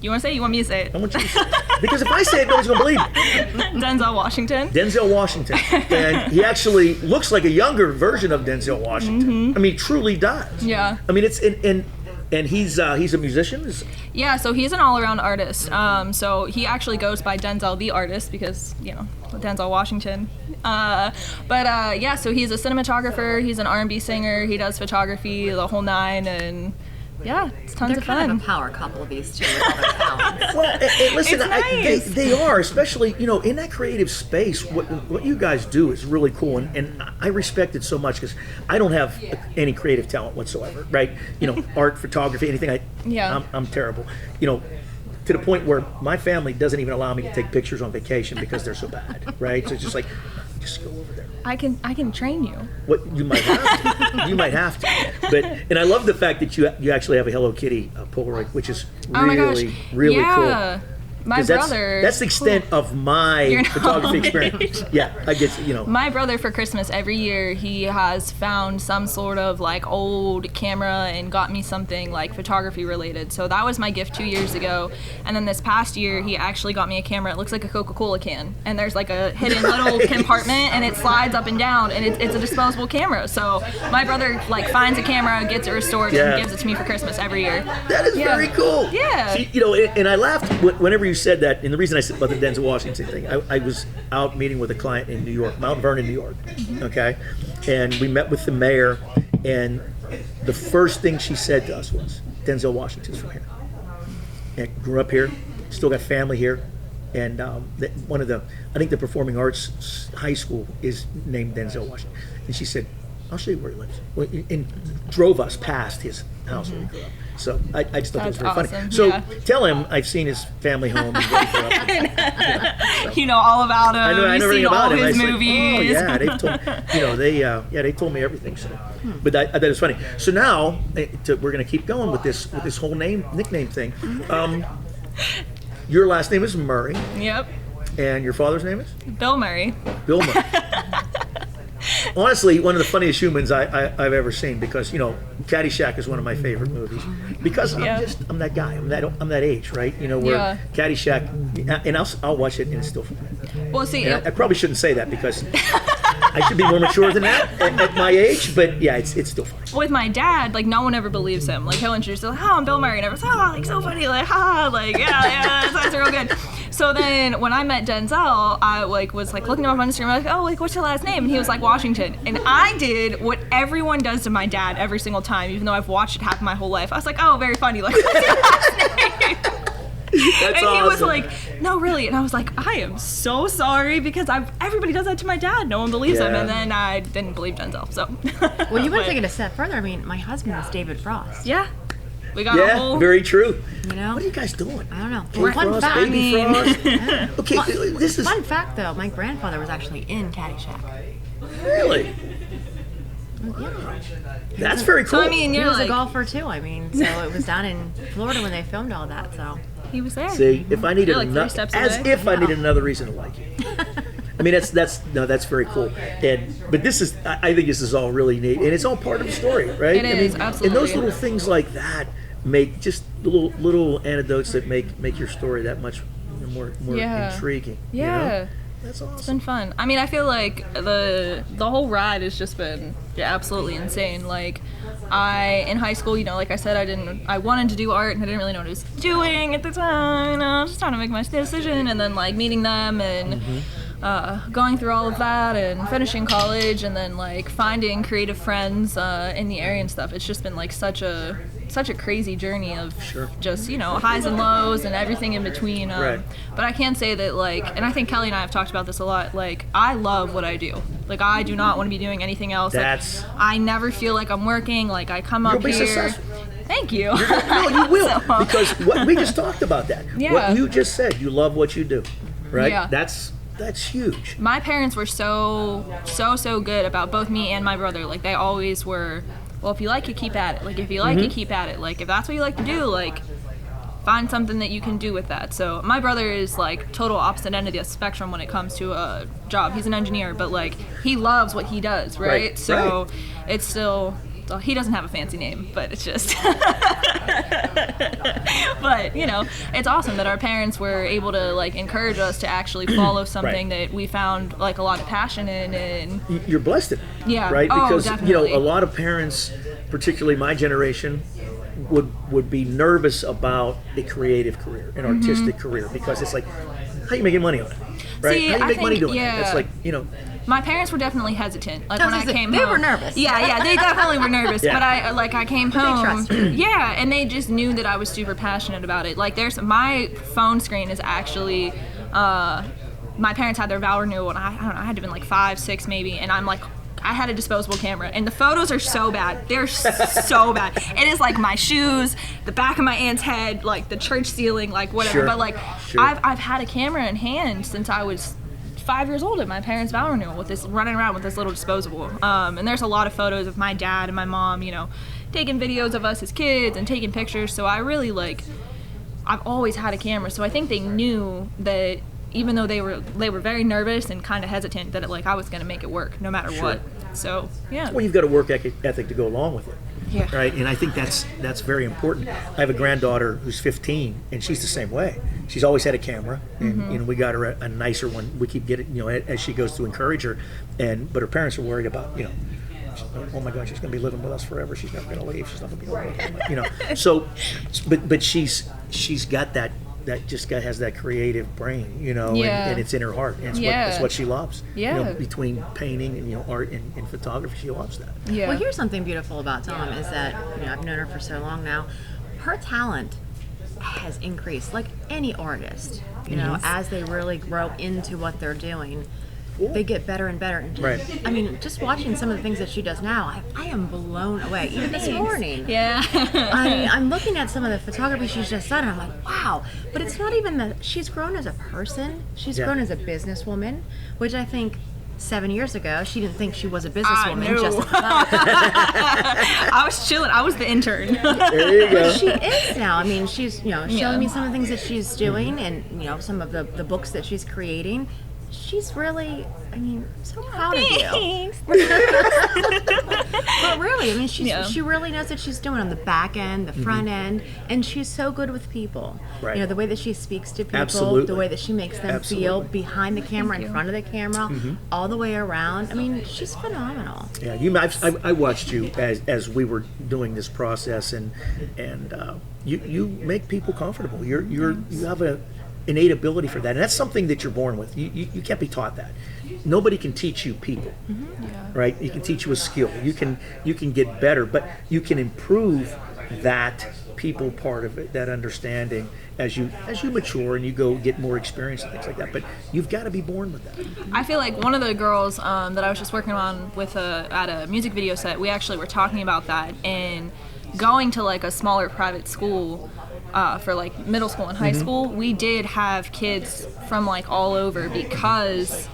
You want to say it? You want me to say it? I want you to say it. Because if I say it, nobody's gonna believe me. Denzel Washington. Denzel Washington, and he actually looks like a younger version of Denzel Washington. I mean, truly does. Yeah. I mean, it's and he's a musician. Yeah, so he's an all-around artist. So he actually goes by Denzel the artist because Denzel Washington. Yeah, so he's a cinematographer. He's an R&B singer. He does photography, the whole nine, and. Yeah, it's tons They're of fun. kind of a power couple, these two, with all their talents. Well, listen, It's nice. they are, especially in that creative space. What you guys do is really cool, and I respect it so much because I don't have any creative talent whatsoever, right? Art, photography, anything. Yeah. I'm terrible. To the point where my family doesn't even allow me to take pictures on vacation because they're so bad, right? So it's just like, just go over there. I can train you. What you might have to, but I love the fact that you actually have a Hello Kitty Polaroid, which is really yeah. cool. My 'Cause brother. That's the extent of my You're not photography my experience. age. Yeah, I guess My brother for Christmas every year he has found some sort of like old camera and got me something like photography related. So that was my gift 2 years ago. And then this past year he actually got me a camera. It looks like a Coca-Cola can, and there's like a hidden little compartment, and it slides up and down, and it's a disposable camera. So my brother like finds a camera, gets it restored, and gives it to me for Christmas every year. that is very cool. Yeah. See, and I laughed whenever you said that, and the reason I said about the Denzel Washington thing, I was out meeting with a client in New York, Mount Vernon, New York, okay? And we met with the mayor, and the first thing she said to us was, Denzel Washington's from here. And grew up here, still got family here, and I think the Performing Arts High School is named Denzel Washington. And she said, I'll show you where he lives. And drove us past his house where he grew up. So I just thought that was very That's funny. awesome, So yeah. tell him I've seen his family home. And where he grew up. You know all about him. I know You've everything seen about all him. his I was movies. like, they told me everything. So, but I thought it was funny. So now we're going to keep going with this whole nickname thing. Your last name is Murray, Yep. and your father's name is Bill Murray. Bill Murray. Honestly, one of the funniest humans I've ever seen, because Caddyshack is one of my favorite movies, because I'm that guy. I'm that age, right? Where Caddyshack, and I'll watch it and it's still funny. Well, see, And I probably shouldn't say that because I should be more mature than that at my age, but yeah, it's still funny. with my dad, like no one ever believes him. Like he'll introduce, like, "Oh, I'm Bill Murray," and everyone's, "Oh, like so funny," like, "Ha," like, yeah, that's real good. So then when I met Denzel, I was looking him up on Instagram, like, "Oh, like what's your last name?" And he was like, "Washington." And I did what everyone does to my dad every single time, even though I've watched it happen my whole life. I was like, "Oh, very funny. Like, what's your last name?" That's and he was awesome. like, "No, really." And I was like, "I am so sorry," because everybody does that to my dad. No one believes him. Yeah. And then I didn't believe Denzel. So. Well, you want But, to take it a step further. I mean, my husband is David Frost. Yeah. We got a whole. Very true. You know? What are you guys doing? I don't know. Baby Fun Frost, fact. Baby Frost. Okay, this is Fun fact, though, my grandfather was actually in Caddyshack. really. Yeah. That's very cool. So I mean, He you're was a like, golfer too. I mean, so it was down in Florida when they filmed all that. So he was there. See, if I needed You're like 3 another, steps as away. if I needed another reason to like you. I mean, that's very cool. But this is, I think this is all really neat, and it's all part of the story, right? It is, And those absolutely. little things like that make just little anecdotes that make your story that much more Yeah. intriguing. Yeah. That's awesome. It's been fun. I mean, I feel like the whole ride has just been absolutely insane. Like, in high school, like I said, I wanted to do art and I didn't really know what I was doing at the time. Just trying to make my decision, and then like meeting them and going through all of that and finishing college, and then like finding creative friends in the area and stuff. It's just been like such a crazy journey of just highs and lows and everything in between. Right. But I can say that and I think Kelly and I have talked about this a lot. Like, I love what I do. Like, I do not want to be doing anything else. That's- Like, I never feel like I'm working. Like, I come You'll up be here. successful. Thank you. No, you will, because we just talked about that. Yeah. What you just said, you love what you do, right? Yeah. That's That's huge. My parents were so good about both me and my brother. Like, they always were, well, if you like it, keep at it. Like, if you like it, keep at it. Like, if that's what you like to do, like, find something that you can do with that. So my brother is like total opposite end of the spectrum when it comes to a job. He's an engineer, but like he loves what he does, right? So it's still, well, he doesn't have a fancy name, but it's just but you know, it's awesome that our parents were able to like encourage us to actually follow something that we found like a lot of passion in. And you're blessed in it, yeah, right? Because definitely. you know, a lot of parents, particularly my generation, would be nervous about a creative career, an artistic career, because it's like, how are you making money on it, right? See, how do you make money doing it? It's like, you know. My parents were definitely hesitant. Like when I came home, they were nervous. Yeah, they definitely were nervous. Yeah. But I came home. They trusted. Yeah, and they just knew that I was super passionate about it. Like my phone screen is actually, my parents had their vow renewal, and I don't know, I had to have been like 5, 6 maybe, and I'm like, I had a disposable camera, and the photos are so bad. They're so bad. It is like my shoes, the back of my aunt's head, like the church ceiling, like whatever. Sure. But like, Sure. I've had a camera in hand since I was 5 years old at my parents' vow renewal, with this, running around with this little disposable. And there's a lot of photos of my dad and my mom, you know, taking videos of us as kids and taking pictures. So I really like, I've always had a camera. So I think they knew that even though they were very nervous and kind of hesitant, that I was going to make it work no matter what. So yeah. Well, you've got a work ethic to go along with it. Yeah. Right, and I think that's very important. I have a granddaughter who's 15, and she's the same way. She's always had a camera, and you know, we got her a nicer one. We keep getting, you know, as she goes to encourage her, but her parents are worried about, you know, oh my God, she's going to be living with us forever. She's never going to leave. She's not going to be able to, you know. So, but she's got that just has that creative brain, you know, and it's in her heart. And it's what she loves. Yeah. You know, between painting and, you know, art and photography, she loves that. Yeah. Well, here's something beautiful about Tom is that, you know, I've known her for so long now. Her talent has increased, like any artist, you know, as they really grow into what they're doing. They get better and better. And just, I mean, just watching some of the things that she does now, I am blown away. Even this morning. Yeah. I'm looking at some of the photography she's just done, and I'm like, wow. But it's not even that she's grown as a person. She's grown as a businesswoman, which I think 7 years ago, she didn't think she was a businesswoman. Just I was chilling. I was the intern. There you go. she is now. I mean, she's, you know, showing me some of the things that she's doing, and, you know, some of the books that she's creating. She's really, I mean, so proud of you. But really, I mean, she really knows what she's doing on the back end, the front end, and she's so good with people. Right. You know, the way that she speaks to people, Absolutely. the way that she makes them feel behind the camera, in front of the camera, all the way around. I mean, she's phenomenal. Yeah, I watched you as we were doing this process, and you make people comfortable. You have a innate ability for that, and that's something that you're born with. You can't be taught that. Nobody can teach you people, right? You can teach you a skill. You can get better, but you can improve that people part of it, that understanding, as you mature and you go get more experience and things like that. But you've got to be born with that. I feel like one of the girls that I was just working on with at a music video set, we actually were talking about that, and going to like a smaller private school. For like middle school and high school, we did have kids from like all over because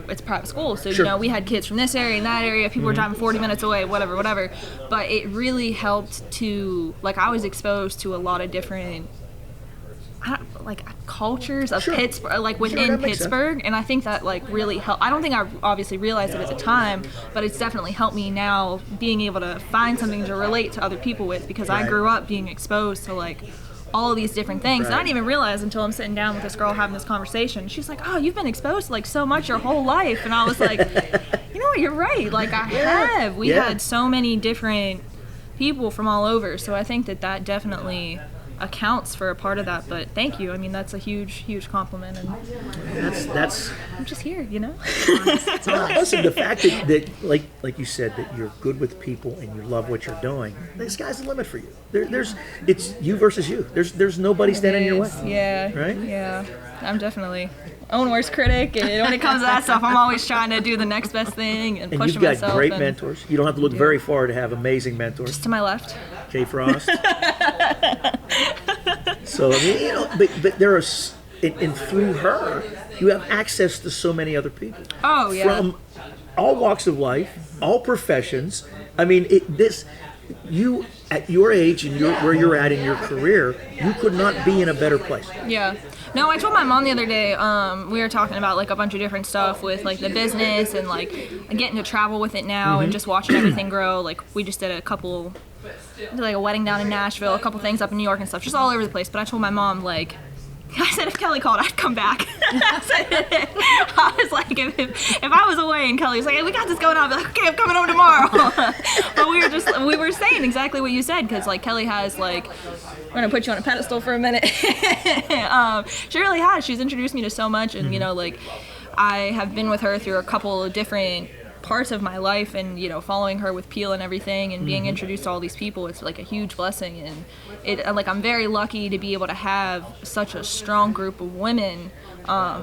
it's private school. So, you know, we had kids from this area and that area. People were driving 40 minutes away, whatever. But it really helped to, like, I was exposed to a lot of different, cultures of Pittsburgh, like within Pittsburgh. And I think that like really helped. I don't think I obviously realized it at the time, but it's definitely helped me now being able to find something to relate to other people with, because I grew up being exposed to like all of these different things. And I didn't even realize until I'm sitting down with this girl having this conversation. She's like, oh, you've been exposed to like so much your whole life. And I was like, you know what, you're right. Like I have. We had so many different people from all over. So I think that definitely accounts for a part of that. But thank you. I mean, that's a huge compliment. And That's I'm just here, you know. listen, the fact that like you said, that you're good with people and you love what you're doing, the sky's the limit for you. It's you versus you. There's nobody standing in your way. Yeah. Right? Yeah. I'm definitely own worst critic, and when it comes to that stuff, I'm always trying to do the next best thing and And push you've got myself. great mentors. You don't have to look very far to have amazing mentors. Just to my left. Kay Frost. So I mean, you know, but there are and through her, you have access to so many other people. Oh, yeah. From all walks of life, all professions. I mean, you at your age and where you're at in your career, you could not be in a better place. Yeah. No, I told my mom the other day, we were talking about like a bunch of different stuff with like the business and like getting to travel with it now and just watching everything grow. Like we just did like a wedding down in Nashville, a couple things up in New York and stuff, just all over the place. But I told my mom, like, I said if Kelly called, I'd come back. I was like, if I was away and Kelly was like, hey, we got this going on, I'd be like, okay, I'm coming home tomorrow. But we were saying exactly what you said, because like Kelly has like, we're gonna put you on a pedestal for a minute. She really has. She's introduced me to so much, and you know, like I have been with her through a couple of different parts of my life, and you know, following her with Peel and everything and being introduced to all these people, it's like a huge blessing. And I'm very lucky to be able to have such a strong group of women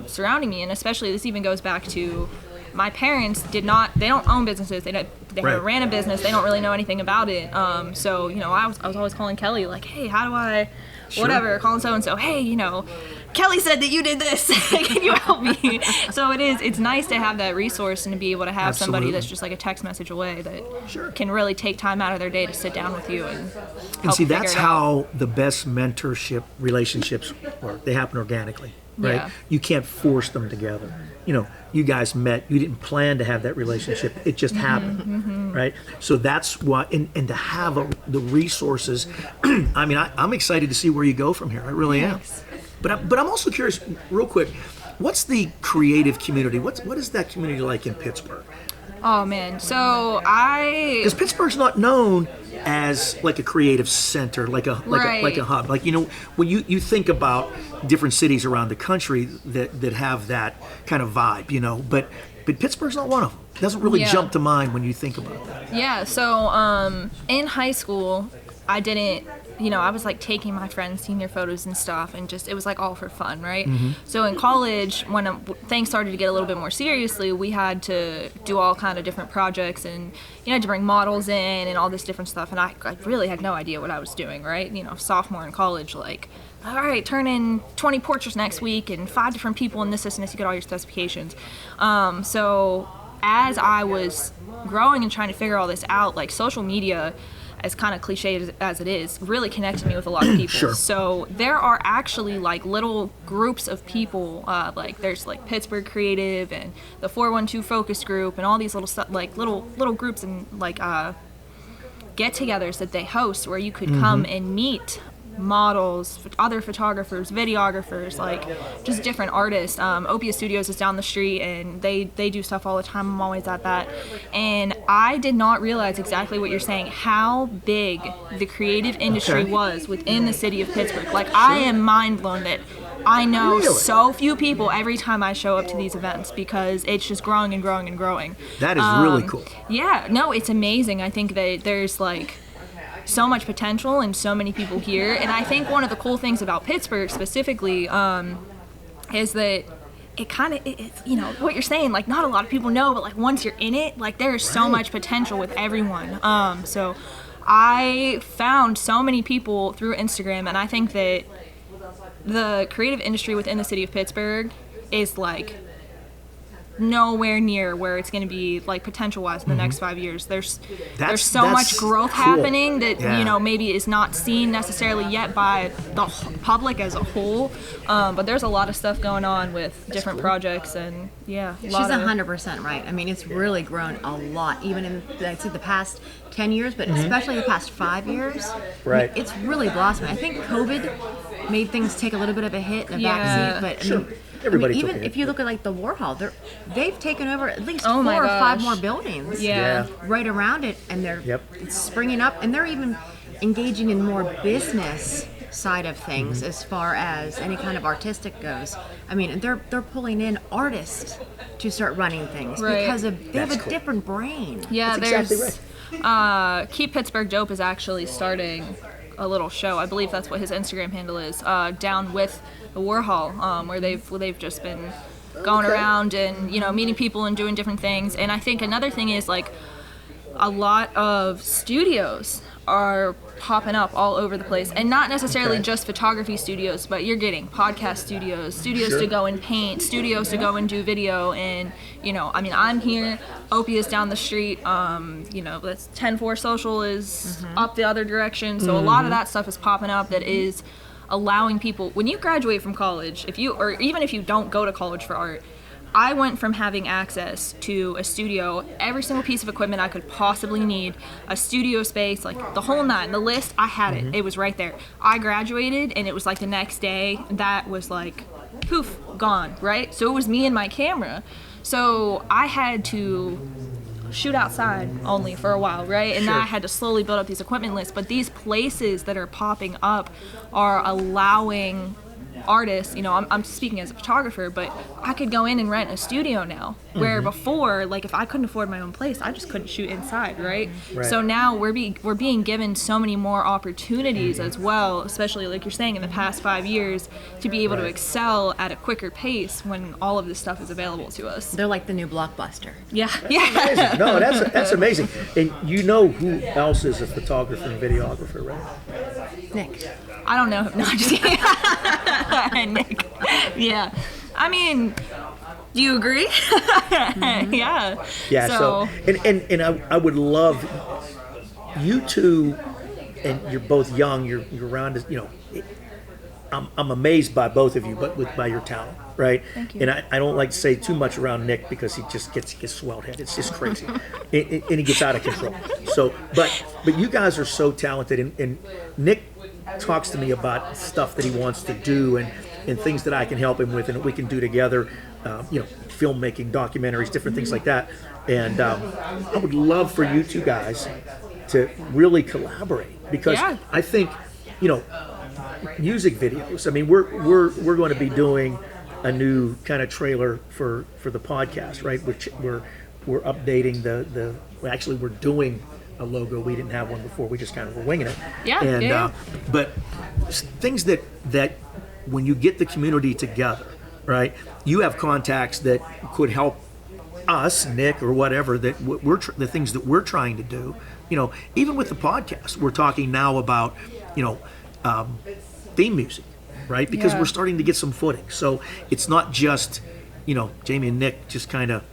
surrounding me. And especially this even goes back to my parents they don't own businesses, they never ran a business, they don't really know anything about it. So you know, I was always calling Kelly like, hey, how do I whatever, calling so and so, hey, you know, Kelly said that you did this. Can you help me? So it's nice to have that resource and to be able to have somebody that's just like a text message away that can really take time out of their day to sit down with you and help see, figure that's it out. how the best mentorship relationships work. They happen organically, right? Yeah. You can't force them together. You know, you guys met, you didn't plan to have that relationship. It just happened, right? So that's why, and to have the resources, I mean, I'm excited to see where you go from here. I really am. But I'm also curious, real quick, what's the creative community? What is that community like in Pittsburgh? Oh man, so because Pittsburgh's not known as like a creative center, like a hub. Like, you know, when you think about different cities around the country that have that kind of vibe, you know, but Pittsburgh's not one of them. It doesn't really jump to mind when you think about that. Yeah, so in high school, I didn't, you know, I was like taking my friends' senior photos and stuff, and just, it was like all for fun, right? So in college, when things started to get a little bit more seriously, we had to do all kind of different projects, and you had to bring models in and all this different stuff, and I really had no idea what I was doing, right? You know, sophomore in college, like, all right, turn in 20 portraits next week and 5 different people in this and this, you get all your specifications. So as I was growing and trying to figure all this out, like social media, as kind of cliche as it is, really connected me with a lot of people. So there are actually like little groups of people, like there's like Pittsburgh Creative and the 412 Focus Group and all these little stuff, like little groups and like get-togethers that they host where you could come and meet models, other photographers, videographers, like just different artists. Opia Studios is down the street, and they do stuff all the time. I'm always at that, and I did not realize exactly what you're saying, how big the creative industry was within the city of Pittsburgh. Like I am mind blown that I know so few people every time I show up to these events, because it's just growing and growing and growing. That is really cool. Yeah, no, it's amazing. I think that there's like so much potential and so many people here, and I think one of the cool things about Pittsburgh specifically is that it kind of, you know, what you're saying, like not a lot of people know, but like once you're in it, like there's so much potential with everyone. So I found so many people through Instagram, and I think that the creative industry within the city of Pittsburgh is like nowhere near where it's going to be like potential wise in the next 5 years. There's so much growth happening that you know maybe is not seen necessarily yet by the public as a whole, but there's a lot of stuff going on with different projects, and she's 100% right. I mean, it's really grown a lot, even in I'd say the past 10 years, but especially the past 5 years. Right. I mean, it's really blossomed. I think COVID made things take a little bit of a hit in the backseat, but I mean, Everybody even if you look at like the Warhol, they've taken over at least 4 or 5 more buildings right around it, and it's springing up, and they're even engaging in more business side of things as far as any kind of artistic goes. I mean, they're pulling in artists to start running things because they have a different brain. Yeah, That's there's exactly Keep Pittsburgh Dope is actually starting a little show. I believe that's what his Instagram handle is. Down with the Warhol, where they've just been going around and, you know, meeting people and doing different things. And I think another thing is like a lot of studios are popping up all over the place, and not necessarily Okay. just photography studios, but you're getting podcast studios, Sure. to go and paint, studios to go and do video. And I mean, I'm here, Opie is down the street, that's 10-4 Social is up the other direction, so a lot of that stuff is popping up that is allowing people, when you graduate from college, or even if you don't go to college for art, I went from having access to a studio, every single piece of equipment I could possibly need, a studio space, like the whole nine, the list, I had it. It was right there. I graduated, and it was like the next day, that was like, poof, gone, right? So it was me and my camera. So I had to shoot outside only for a while, right? And then Sure. I had to slowly build up these equipment lists. But these places that are popping up are allowing artists, I'm speaking as a photographer, but I could go in and rent a studio now, where before, like, if I couldn't afford my own place, I just couldn't shoot inside, right? Right. So now we're being given so many more opportunities as well, especially like you're saying in the past 5 years, to be able to Right. excel at a quicker pace when all of this stuff is available to us. They're like the new Blockbuster. Yeah. Amazing. No, that's amazing. And you know who else is a photographer and videographer, right? Nick. I don't know. No, I'm just kidding. Nick. Yeah. I mean, do you agree? Yeah. Yeah. So and I would love you two, and you're both young. You're around as I'm amazed by both of you, but by your talent, right? Thank you. And I don't like to say too much around Nick because he just gets swelled head. It's just crazy, and he gets out of control. So, but you guys are so talented, and Nick talks to me about stuff that he wants to do and things that I can help him with and that we can do together. Filmmaking, documentaries, different things like that. And I would love for you two guys to really collaborate because Yeah. I think music videos. I mean, we're going to be doing a new kind of trailer for the podcast, right? Which we're updating actually we're doing a logo. We didn't have one before. We just kind of were winging it. Yeah, And yeah. but things that when you get the community together, right? You have contacts that could help us, Nick, or whatever, that the things that we're trying to do. Even with the podcast, we're talking now about theme music, right? Because Yeah. we're starting to get some footing. So it's not just Jamie and Nick just kind of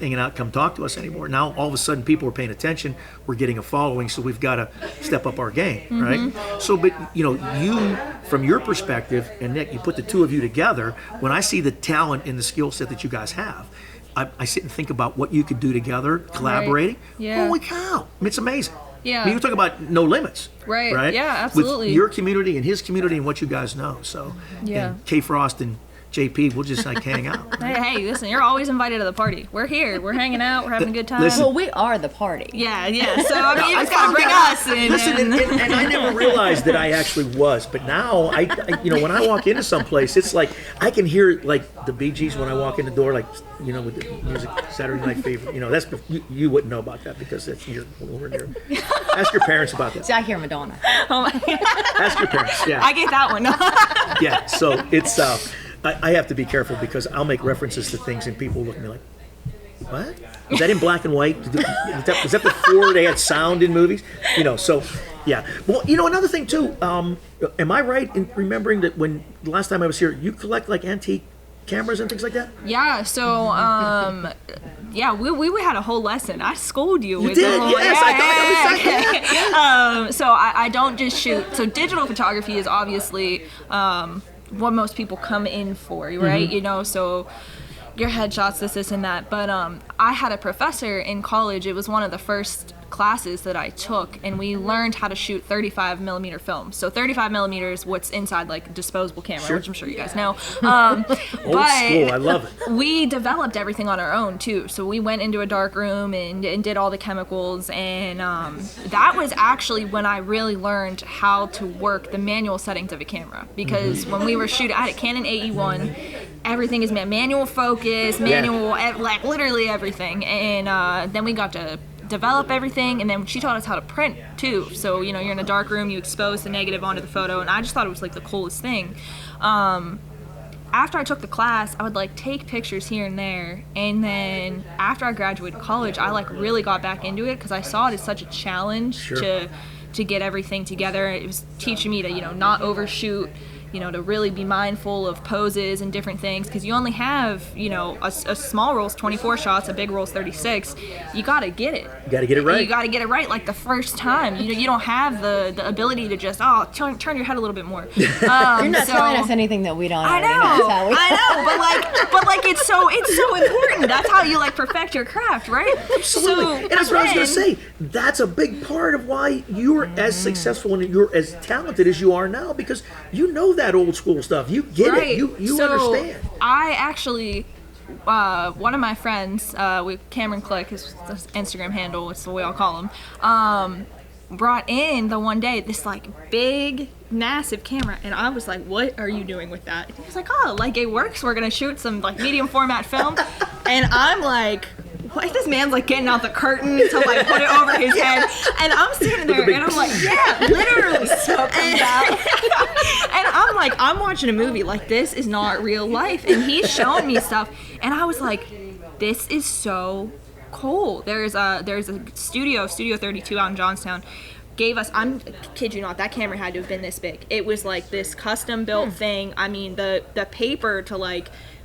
hanging out, come talk to us anymore. Now all of a sudden people are paying attention. We're getting a following, so we've got to step up our game, right? So, but you from your perspective, and Nick, you put the two of you together. When I see the talent and the skill set that you guys have, I sit and think about what you could do together, collaborating. Yeah. Holy cow! I mean, it's amazing. Yeah. I mean, you talk about no limits. Right. Right. Yeah, absolutely. With your community and his community and what you guys know. So, Yeah. And K Frost and JP, we'll just hang out. Hey, listen, you're always invited to the party. We're here. We're hanging out. We're having a good time. Listen. Well, we are the party. Yeah. So, I mean, you I just gotta found bring that us out. in. Listen, and I never realized that I actually was, but now I when I walk into some place, it's like I can hear like the Bee Gees when I walk in the door, like with the music Saturday Night Fever. That's you wouldn't know about that because that's your over there. Ask your parents about that. See, I hear Madonna. Ask your parents. Yeah. I get that one. Yeah, so it's I have to be careful because I'll make references to things and people look at me like, what? Was that in black and white? Was that before they had sound in movies? So yeah. Well, another thing too, am I right in remembering that when the last time I was here, you collect like antique cameras and things like that? Yeah. So, we had a whole lesson. I schooled you. You did, yes. I thought So I don't just shoot. So digital photography is obviously what most people come in for, right? So your headshots, this and that. But I had a professor in college. It was one of the first classes that I took, and we learned how to shoot 35 millimeter film. So 35 millimeters, what's inside like a disposable camera, Sure. which I'm sure you guys know. Old school, I love it. We developed everything on our own too. So we went into a dark room and did all the chemicals, and that was actually when I really learned how to work the manual settings of a camera. Because when we were shooting, I had a Canon AE1, everything is manual focus, like literally everything. And then we got to develop everything, and then she taught us how to print too. So you're in a dark room, you expose the negative onto the photo, and I just thought it was like the coolest thing. After I took the class, I would like take pictures here and there, and then after I graduated college, I like really got back into it because I saw it as such a challenge Sure. to to get everything together. It was teaching me to, not overshoot, to really be mindful of poses and different things, because you only have, a small roll's 24 shots, a big roll's 36. You got to get it. You got to get it right. You got to get it right, like the first time. You don't have the ability to just, turn your head a little bit more. You're not telling us anything that we don't already know. But it's so important. That's how you perfect your craft, right? Absolutely. And that's what I was going to say. That's a big part of why you're as successful and you're as talented as you are now, because you know that old school stuff. You get it. You understand. I actually, one of my friends, Cameron Click, his Instagram handle, it's the way I'll call him, brought in the one day this big, massive camera, and I was like, "What are you doing with that?" And he was like, "Oh, it works. We're gonna shoot some medium format film," and I'm like, "What?" This man's getting out the curtain to put it over his head, and I'm sitting there and I'm like, "Yeah, literally." And I'm like, I'm watching a movie. This is not real life, and he's showing me stuff, and I was like, "This is so cool." There's a Studio 32 out in Johnstown. Gave us, I'm kid you not, that camera had to have been this big. It was this custom built thing. I mean, the paper to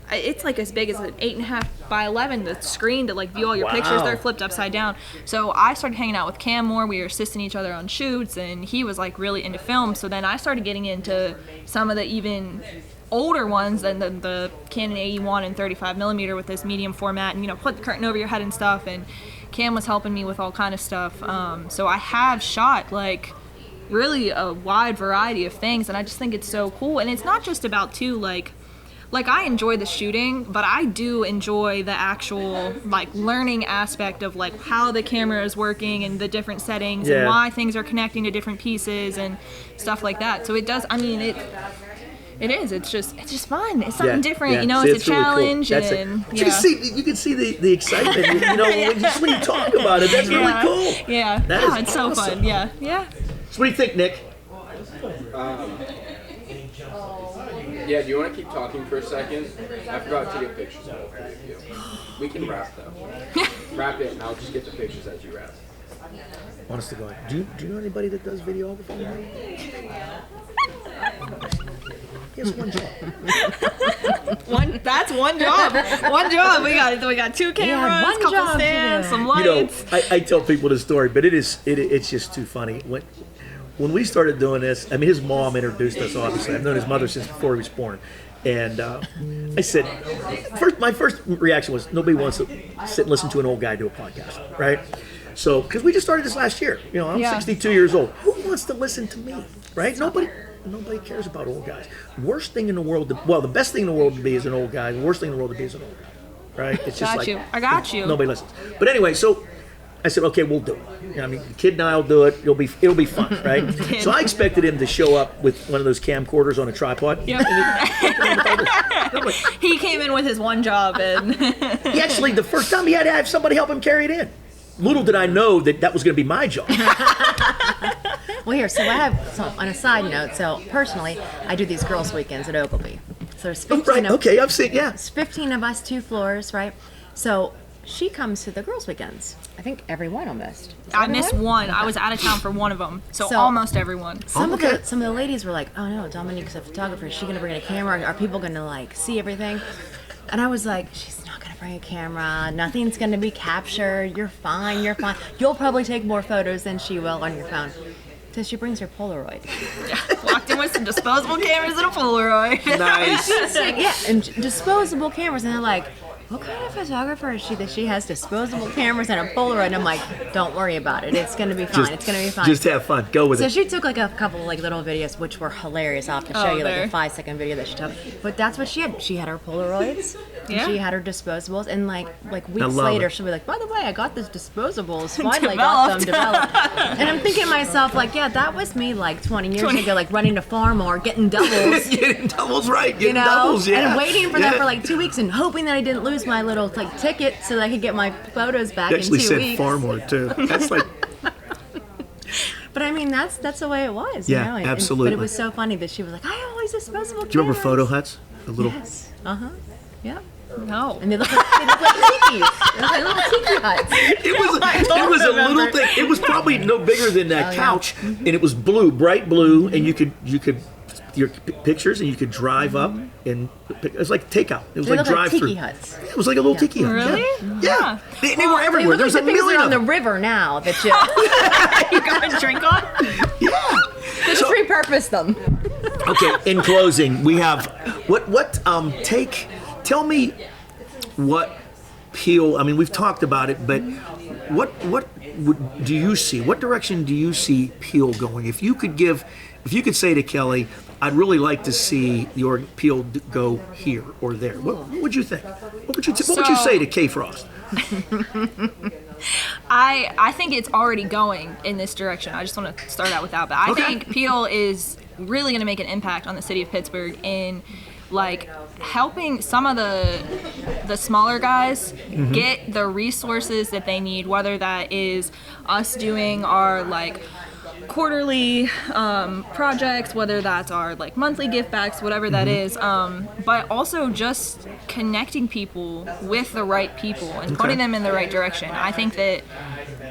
it's as big as an 8.5 by 11. The screen to view all your pictures. They're flipped upside down. So I started hanging out with Cam more. We were assisting each other on shoots, and he was really into film. So then I started getting into some of the even older ones than the Canon AE1 and 35mm with this medium format, and put the curtain over your head and stuff. And Cam was helping me with all kind of stuff. So I have shot really a wide variety of things, and I just think it's so cool. And it's not just about I enjoy the shooting, but I do enjoy the actual learning aspect of how the camera is working and the different settings and why things are connecting to different pieces and stuff like that. So it does. I mean, it is. It's just fun. It's something different. It's a challenge. Really cool. And you can see the excitement. When you talk about it, that's really cool. Yeah. It's so fun. Yeah. So what do you think, Nick? Yeah, do you want to keep talking for a second? I forgot to get pictures of all three of you. We can wrap though. Wrap it, and I'll just get the pictures as you wrap. Honest to God, do you know anybody that does videography? He has one job. That's one job. One job. We got two cameras, one couple job stands, some lights. I tell people this story, but it's just too funny. When we started doing this, I mean, his mom introduced us, obviously. I've known his mother since before he was born. And I said, my first reaction was, nobody wants to sit and listen to an old guy do a podcast, right? So, because we just started this last year. I'm 62 years old. Who wants to listen to me, right? Nobody cares about old guys. Worst thing in the world, the best thing in the world to be is an old guy. The worst thing in the world to be is an old guy, right? It's just I got you. Nobody listens. But anyway, so I said, okay, we'll do it. The kid and I will do it. It'll be fun, right? So I expected him to show up with one of those camcorders on a tripod. Yep. He came in with his one job, and he actually, the first time, he had to have somebody help him carry it in. Little did I know that was going to be my job. Well, on a side note, so personally, I do these girls' weekends at Ogilvy. So there's 15 I've seen, It's 15 of us, 2 floors, right? So she comes to the girls' weekends. I think everyone almost. I missed one. I was out of town for one of them, so almost everyone. Some of the ladies were like, "Oh no, Dominique's a photographer. Is she gonna bring a camera? Are people gonna see everything?" And I was like, "She's not gonna bring a camera. Nothing's gonna be captured. You're fine. You're fine. You'll probably take more photos than she will on your phone." So she brings her Polaroid. Walked in with some disposable cameras and a Polaroid. Nice. And disposable cameras, and they're like, "What kind of photographer is she that she has disposable cameras and a Polaroid?" And I'm like, "Don't worry about it. It's going to be fine. It's going to be fine." Just have fun. Go with it. So she took a couple little videos, which were hilarious. I'll have to show you a 5-second video that she took. But that's what she had. She had her Polaroids. Yeah. She had her disposables, and weeks later, she'll be like, "By the way, I got these disposables. Finally got them developed." And I'm thinking to myself, yeah, that was me 20 years ago, running to farm or getting doubles. Getting doubles, right? Getting doubles, yeah. And waiting for them for 2 weeks and hoping that I didn't lose my little ticket so that I could get my photos back in 2 weeks. Actually said Farmore too. That's But I mean, that's the way it was. Yeah, absolutely. But it was so funny that she was like, "I always disposable cameras." Do you remember Photo Huts? The little. Yes. Yeah. No. And they look like tikis. They look like little tiki huts. It was a little thing. It was probably no bigger than that couch, and it was blue, bright blue, and you could your pictures, and you could drive up and it was like takeout. It was They like look like drive through. tiki huts. It was like a little tiki hut. Really? Yeah. They were They everywhere. look There was like a the things that million are on of the them. river now that you You go and drink on? just repurpose them. Okay, in closing, we have tell me what Peel, I mean, we've talked about it, but what do you see? What direction do you see Peel going? If you could say to Kelly, I'd really like to see your Peel go here or there. What would you think? What would you say to K Frost? I think it's already going in this direction. I just want to start out with that. But I think Peel is really going to make an impact on the city of Pittsburgh in like helping some of the smaller guys get the resources that they need, whether that is us doing our like quarterly projects, whether that's our like monthly gift backs, whatever that is, but also just connecting people with the right people and putting them in the right direction. I think that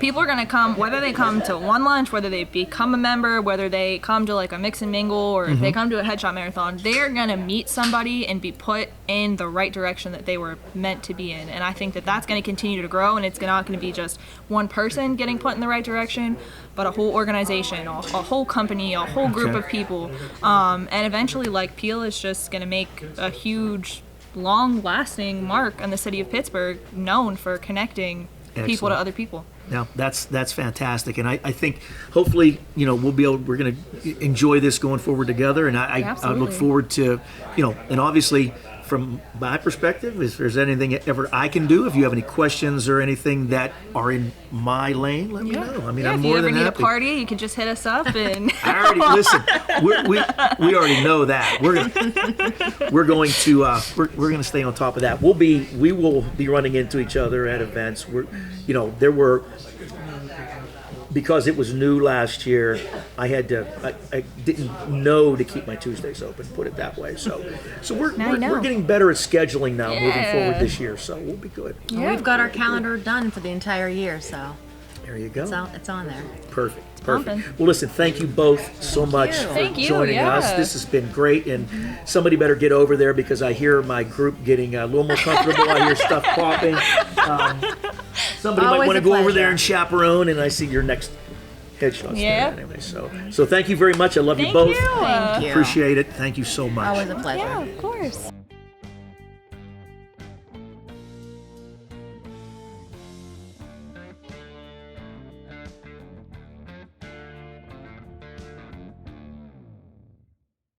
people are going to come, whether they come to one lunch, whether they become a member, whether they come to like a mix and mingle, or if they come to a headshot marathon, they're going to meet somebody and be put in the right direction that they were meant to be in. And I think that that's going to continue to grow, and it's not going to be just one person getting put in the right direction, but a whole organization, a whole company, a whole group of people. And eventually, like, Peel is just going to make a huge, long-lasting mark on the city of Pittsburgh, known for connecting people to other people. Now that's fantastic, and I think hopefully we're going to enjoy this going forward together, and I look forward to and obviously from my perspective, if there's anything ever I can do, if you have any questions or anything that are in my lane, let me know. I mean, I'm more than happy. If you ever need a party, you can just hit us up and. I already listen. We already know that we're going to stay on top of that. We will be running into each other at events. There were. Because it was new last year, I didn't know to keep my Tuesdays open, put it that way. So we're getting better at scheduling now, moving forward this year. So we'll be good. Well, we've got our calendar done for the entire year, so there you go. It's on there. Perfect. Pumping. Well, listen, thank you both so much for joining us. This has been great, and somebody better get over there because I hear my group getting a little more comfortable. I hear stuff popping. Somebody might want to go over there and chaperone, and I see your next headshot. Yeah. Anyway, so thank you very much. I love you both. Thank you. Appreciate it. Thank you so much. Always a pleasure. Yeah, of course.